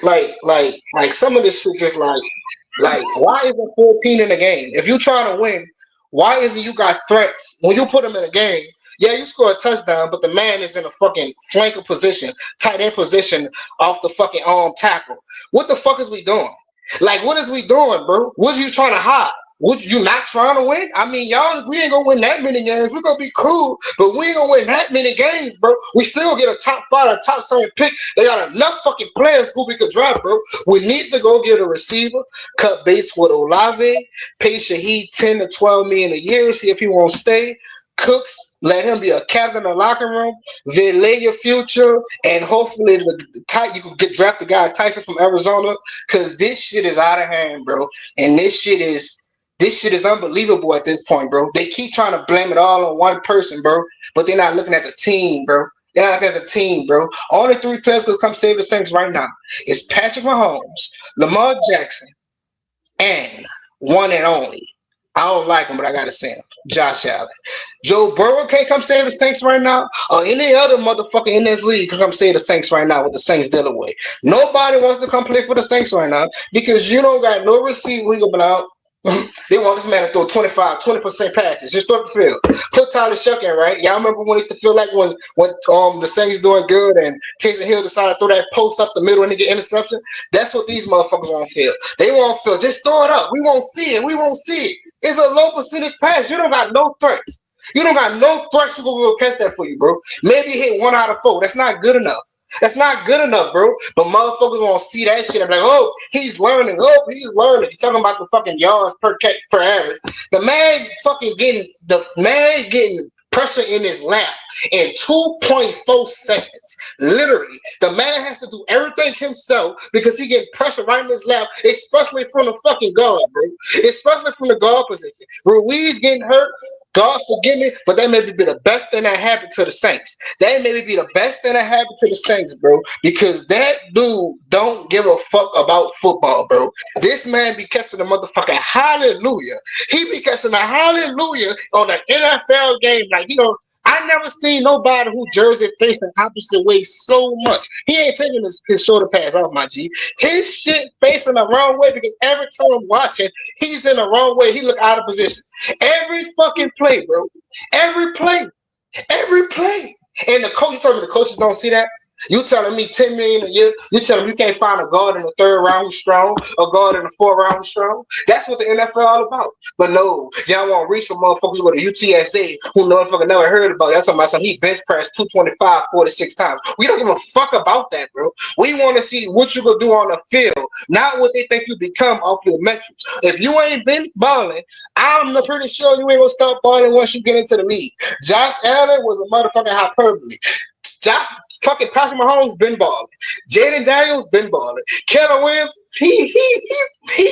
Like some of this shit just like why isn't 14 in the game? If you're trying to win, why isn't you got threats? When you put him in a game, yeah, you score a touchdown, but the man is in a fucking flanker position, tight end position off the fucking arm tackle. What the fuck is we doing? Like, what is we doing, bro? What are you trying to hide? Would you not trying to win? I mean, y'all, we ain't gonna win that many games. We're gonna be cool, but we ain't gonna win that many games, bro. We still get a top 5, a top 7 pick. They got enough fucking players who we could draft, bro. We need to go get a receiver, cut base with Olave, pay Shaheed 10 to 12 million a year, see if he won't stay. Cooks, let him be a captain in the locker room, valet your future, and hopefully you can get drafted guy Tyson from Arizona, because this shit is out of hand, bro. And this shit is unbelievable at this point, bro. They keep trying to blame it all on one person, bro, but they're not looking at the team, bro. They're not looking at the team, bro. Only 3 players could come save the Saints right now. It's Patrick Mahomes, Lamar Jackson, and one and only. I don't like him, but I gotta say him. Josh Allen. Joe Burrow can't come save the Saints right now, or any other motherfucker in this league can come save the Saints right now with the Saints dealing with. Nobody wants to come play for the Saints right now because you don't got no receiver who can out. They want this man to throw 20% passes. Just throw the field. Put Tyler Shuck in, right? Y'all remember when it used to feel like when the Saints doing good and Taysom Hill decided to throw that post up the middle and they get interception? That's what these motherfuckers want to feel. They want to feel, just throw it up. We won't see it. We won't see it. It's a low percentage pass. You don't got no threats. You don't got no threats who gonna catch that for you, bro. Maybe hit 1 out of 4. That's not good enough. That's not good enough, bro. But motherfuckers won't see that shit and be like, oh, he's learning. Oh, he's learning. You're talking about the fucking yards per average. The man getting pressure in his lap in 2.4 seconds. Literally. The man has to do everything himself because he getting pressure right in his lap, especially from the fucking guard, bro. Especially from the guard position. Ruiz getting hurt. God forgive me, but that may be the best thing that happened to the Saints. That may be the best thing that happened to the Saints, bro, because that dude don't give a fuck about football, bro. This man be catching the motherfucking hallelujah. He be catching a hallelujah on an NFL game. Like, I never seen nobody who jersey faced the opposite way so much. He ain't taking his shoulder pads off, my G. His shit facing the wrong way because every time I'm watching, he's in the wrong way. He look out of position. Every fucking play, bro. Every play. Every play. And the coach, you told me the coaches don't see that? You telling me $10 million a year? You telling me you can't find a guard in the 3rd round who's strong, a guard in the 4th round who's strong? That's what the NFL all about. But no, y'all want to reach for motherfuckers with a UTSA who motherfucker never heard about. Y'all talking about something he bench pressed 225 46 times. We don't give a fuck about that, bro. We want to see what you gonna do on the field, not what they think you become off your metrics. If you ain't been balling, I'm pretty sure you ain't gonna start balling once you get into the league. Josh Allen was a motherfucking hyperbole. Josh fucking Patrick Mahomes been balling. Jaden Daniels been balling. Keller Williams, he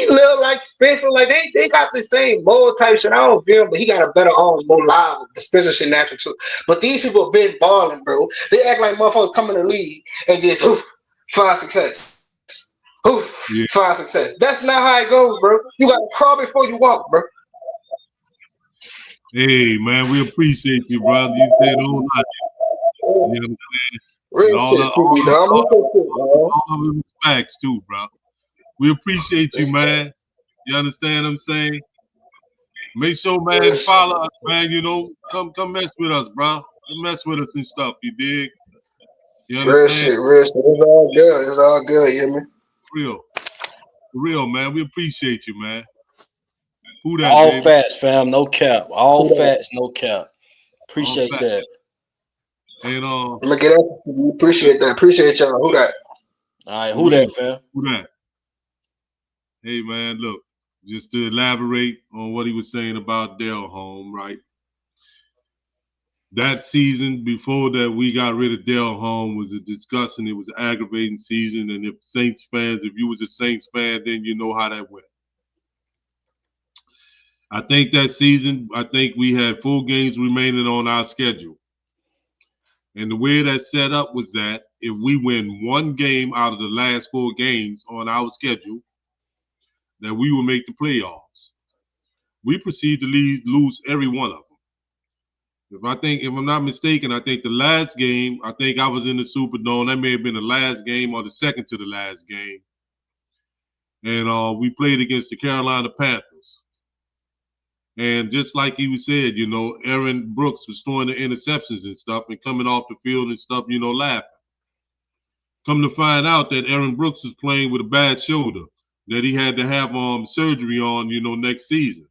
look like Spencer. Like they got the same mold type shit. I don't feel him, but he got a better arm, more live. The Spencer shit natural too. But these people been balling, bro. They act like motherfuckers come in the league and just find success. Find success. That's not how it goes, bro. You gotta crawl before you walk, bro. Hey, man, we appreciate you, brother. You said all that. You understand? Real All shit, of it was facts too, bro. We appreciate you, man. You understand what I'm saying? Make sure, man, follow us, man. Come mess with us, bro. Come mess with us and stuff. You dig? You understand? Real shit. It's all good. It's all good. You hear me? For real, man. We appreciate you, man. Who that, All baby? facts, fam. No cap. All facts, no cap. Appreciate that. And I'm gonna get up. We appreciate that. Appreciate y'all. Who that? All right, who that, fam? Who that? Hey, man, look, just to elaborate on what he was saying about Delhomme, right? That season before that we got rid of Delhomme was a disgusting, it was an aggravating season. And if you was a Saints fan, then you know how that went. I think that season, we had 4 games remaining on our schedule. And the way that set up was that if we win 1 game out of the last 4 games on our schedule, that we will make the playoffs. We proceed to lose every one of them. If I'm not mistaken, I think the last game, I think I was in the Superdome. That may have been the last game or the second to the last game. And we played against the Carolina Panthers. And just like he said, Aaron Brooks was throwing the interceptions and stuff and coming off the field and stuff, laughing. Come to find out that Aaron Brooks is playing with a bad shoulder that he had to have surgery on, next season.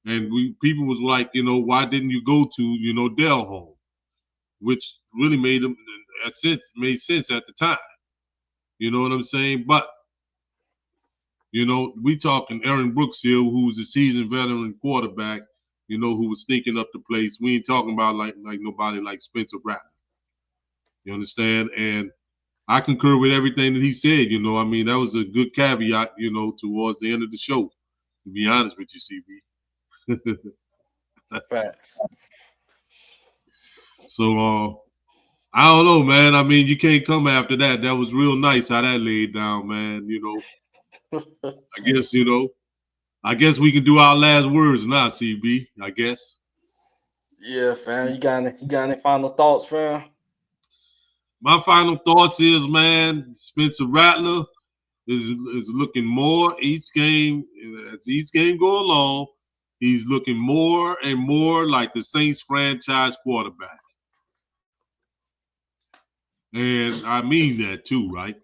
And people was like, why didn't you go to, Delhomme? Which really made sense at the time. You know what I'm saying? But, we talking Aaron Brooks here, who's a seasoned veteran quarterback, who was thinking up the place. We ain't talking about like nobody like Spencer Rattler. You understand? And I concur with everything that he said. That was a good caveat, towards the end of the show, to be honest with you, CB. Facts. So, I don't know, man. You can't come after that. That was real nice how that laid down, man. I guess we can do our last words now, CB, I guess. Yeah, fam. You got any final thoughts, fam? My final thoughts is, man, Spencer Rattler is looking more each game. As each game go along, he's looking more and more like the Saints franchise quarterback. And I mean that too, right?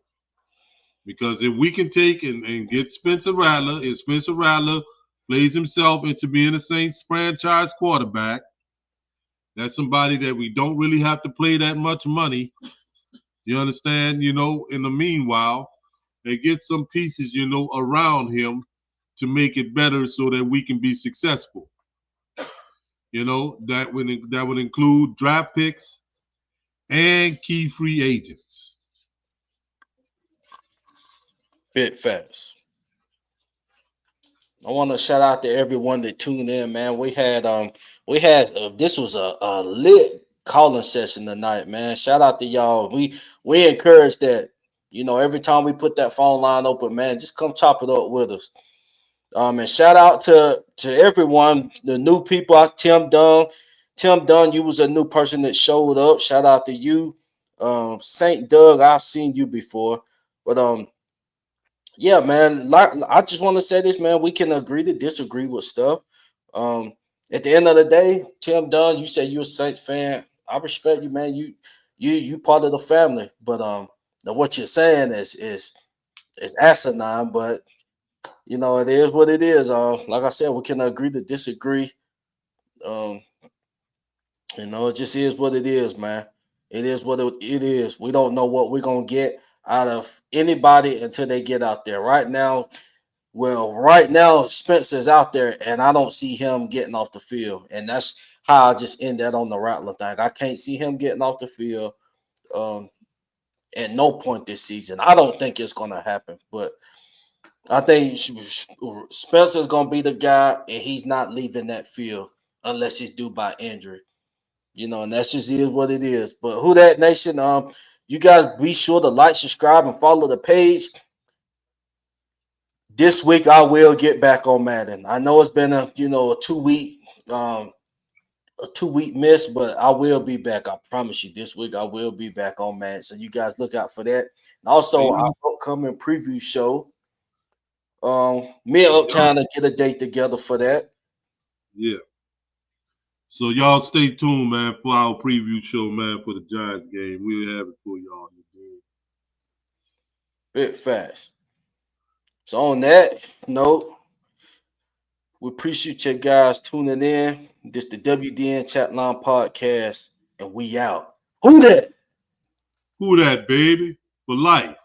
Because if we can take and get Spencer Rattler, if Spencer Rattler plays himself into being a Saints franchise quarterback. That's somebody that we don't really have to play that much money. You understand? You know, in the meanwhile, and get some pieces, you know, around him to make it better so that we can be successful. You know, that would include draft picks and key free agents. Bit fast. I want to shout out to everyone that tuned in, man. We had this was a lit calling session tonight, man. Shout out to y'all. We encourage that. You know, every time we put that phone line open, man, just come chop it up with us. And shout out to everyone, the new people. Tim Dunn. Tim Dunn, you was a new person that showed up. Shout out to you. Saint Doug, I've seen you before. But yeah, man. Like I just want to say this, man. We can agree to disagree with stuff. Um, at the end of the day, Tim Dunn, you say you're a Saints fan. I respect you, man. You part of the family. But now what you're saying is asinine. But you know, it is what it is. Like I said, we can agree to disagree. Um, you know, it just is what it is, man. It is what it is. We don't know what we're gonna get out of anybody until they get out there. Right now, right now, Spencer's out there, and I don't see him getting off the field. And that's how I just end that on the Rattler thing. I can't see him getting off the field um, at no point this season. I don't think it's gonna happen, but I think Spencer's gonna be the guy, and he's not leaving that field unless he's due by injury. You know, and that's just is what it is. But who that nation? You guys be sure to like, subscribe, and follow the page. This week I will get back on Madden. I know it's been a 2 week miss, but I will be back. I promise you. This week I will be back on Madden. So you guys look out for that. And also And our upcoming preview show. Me and Uptown to get a date together for that. yeah. So y'all stay tuned, man, for our preview show, man, for the Giants game. We'll have it for y'all. Bit fast. So on that note, we appreciate you guys tuning in. This the WDN Chatline Podcast, and we out. Who that? Who that, baby? For life.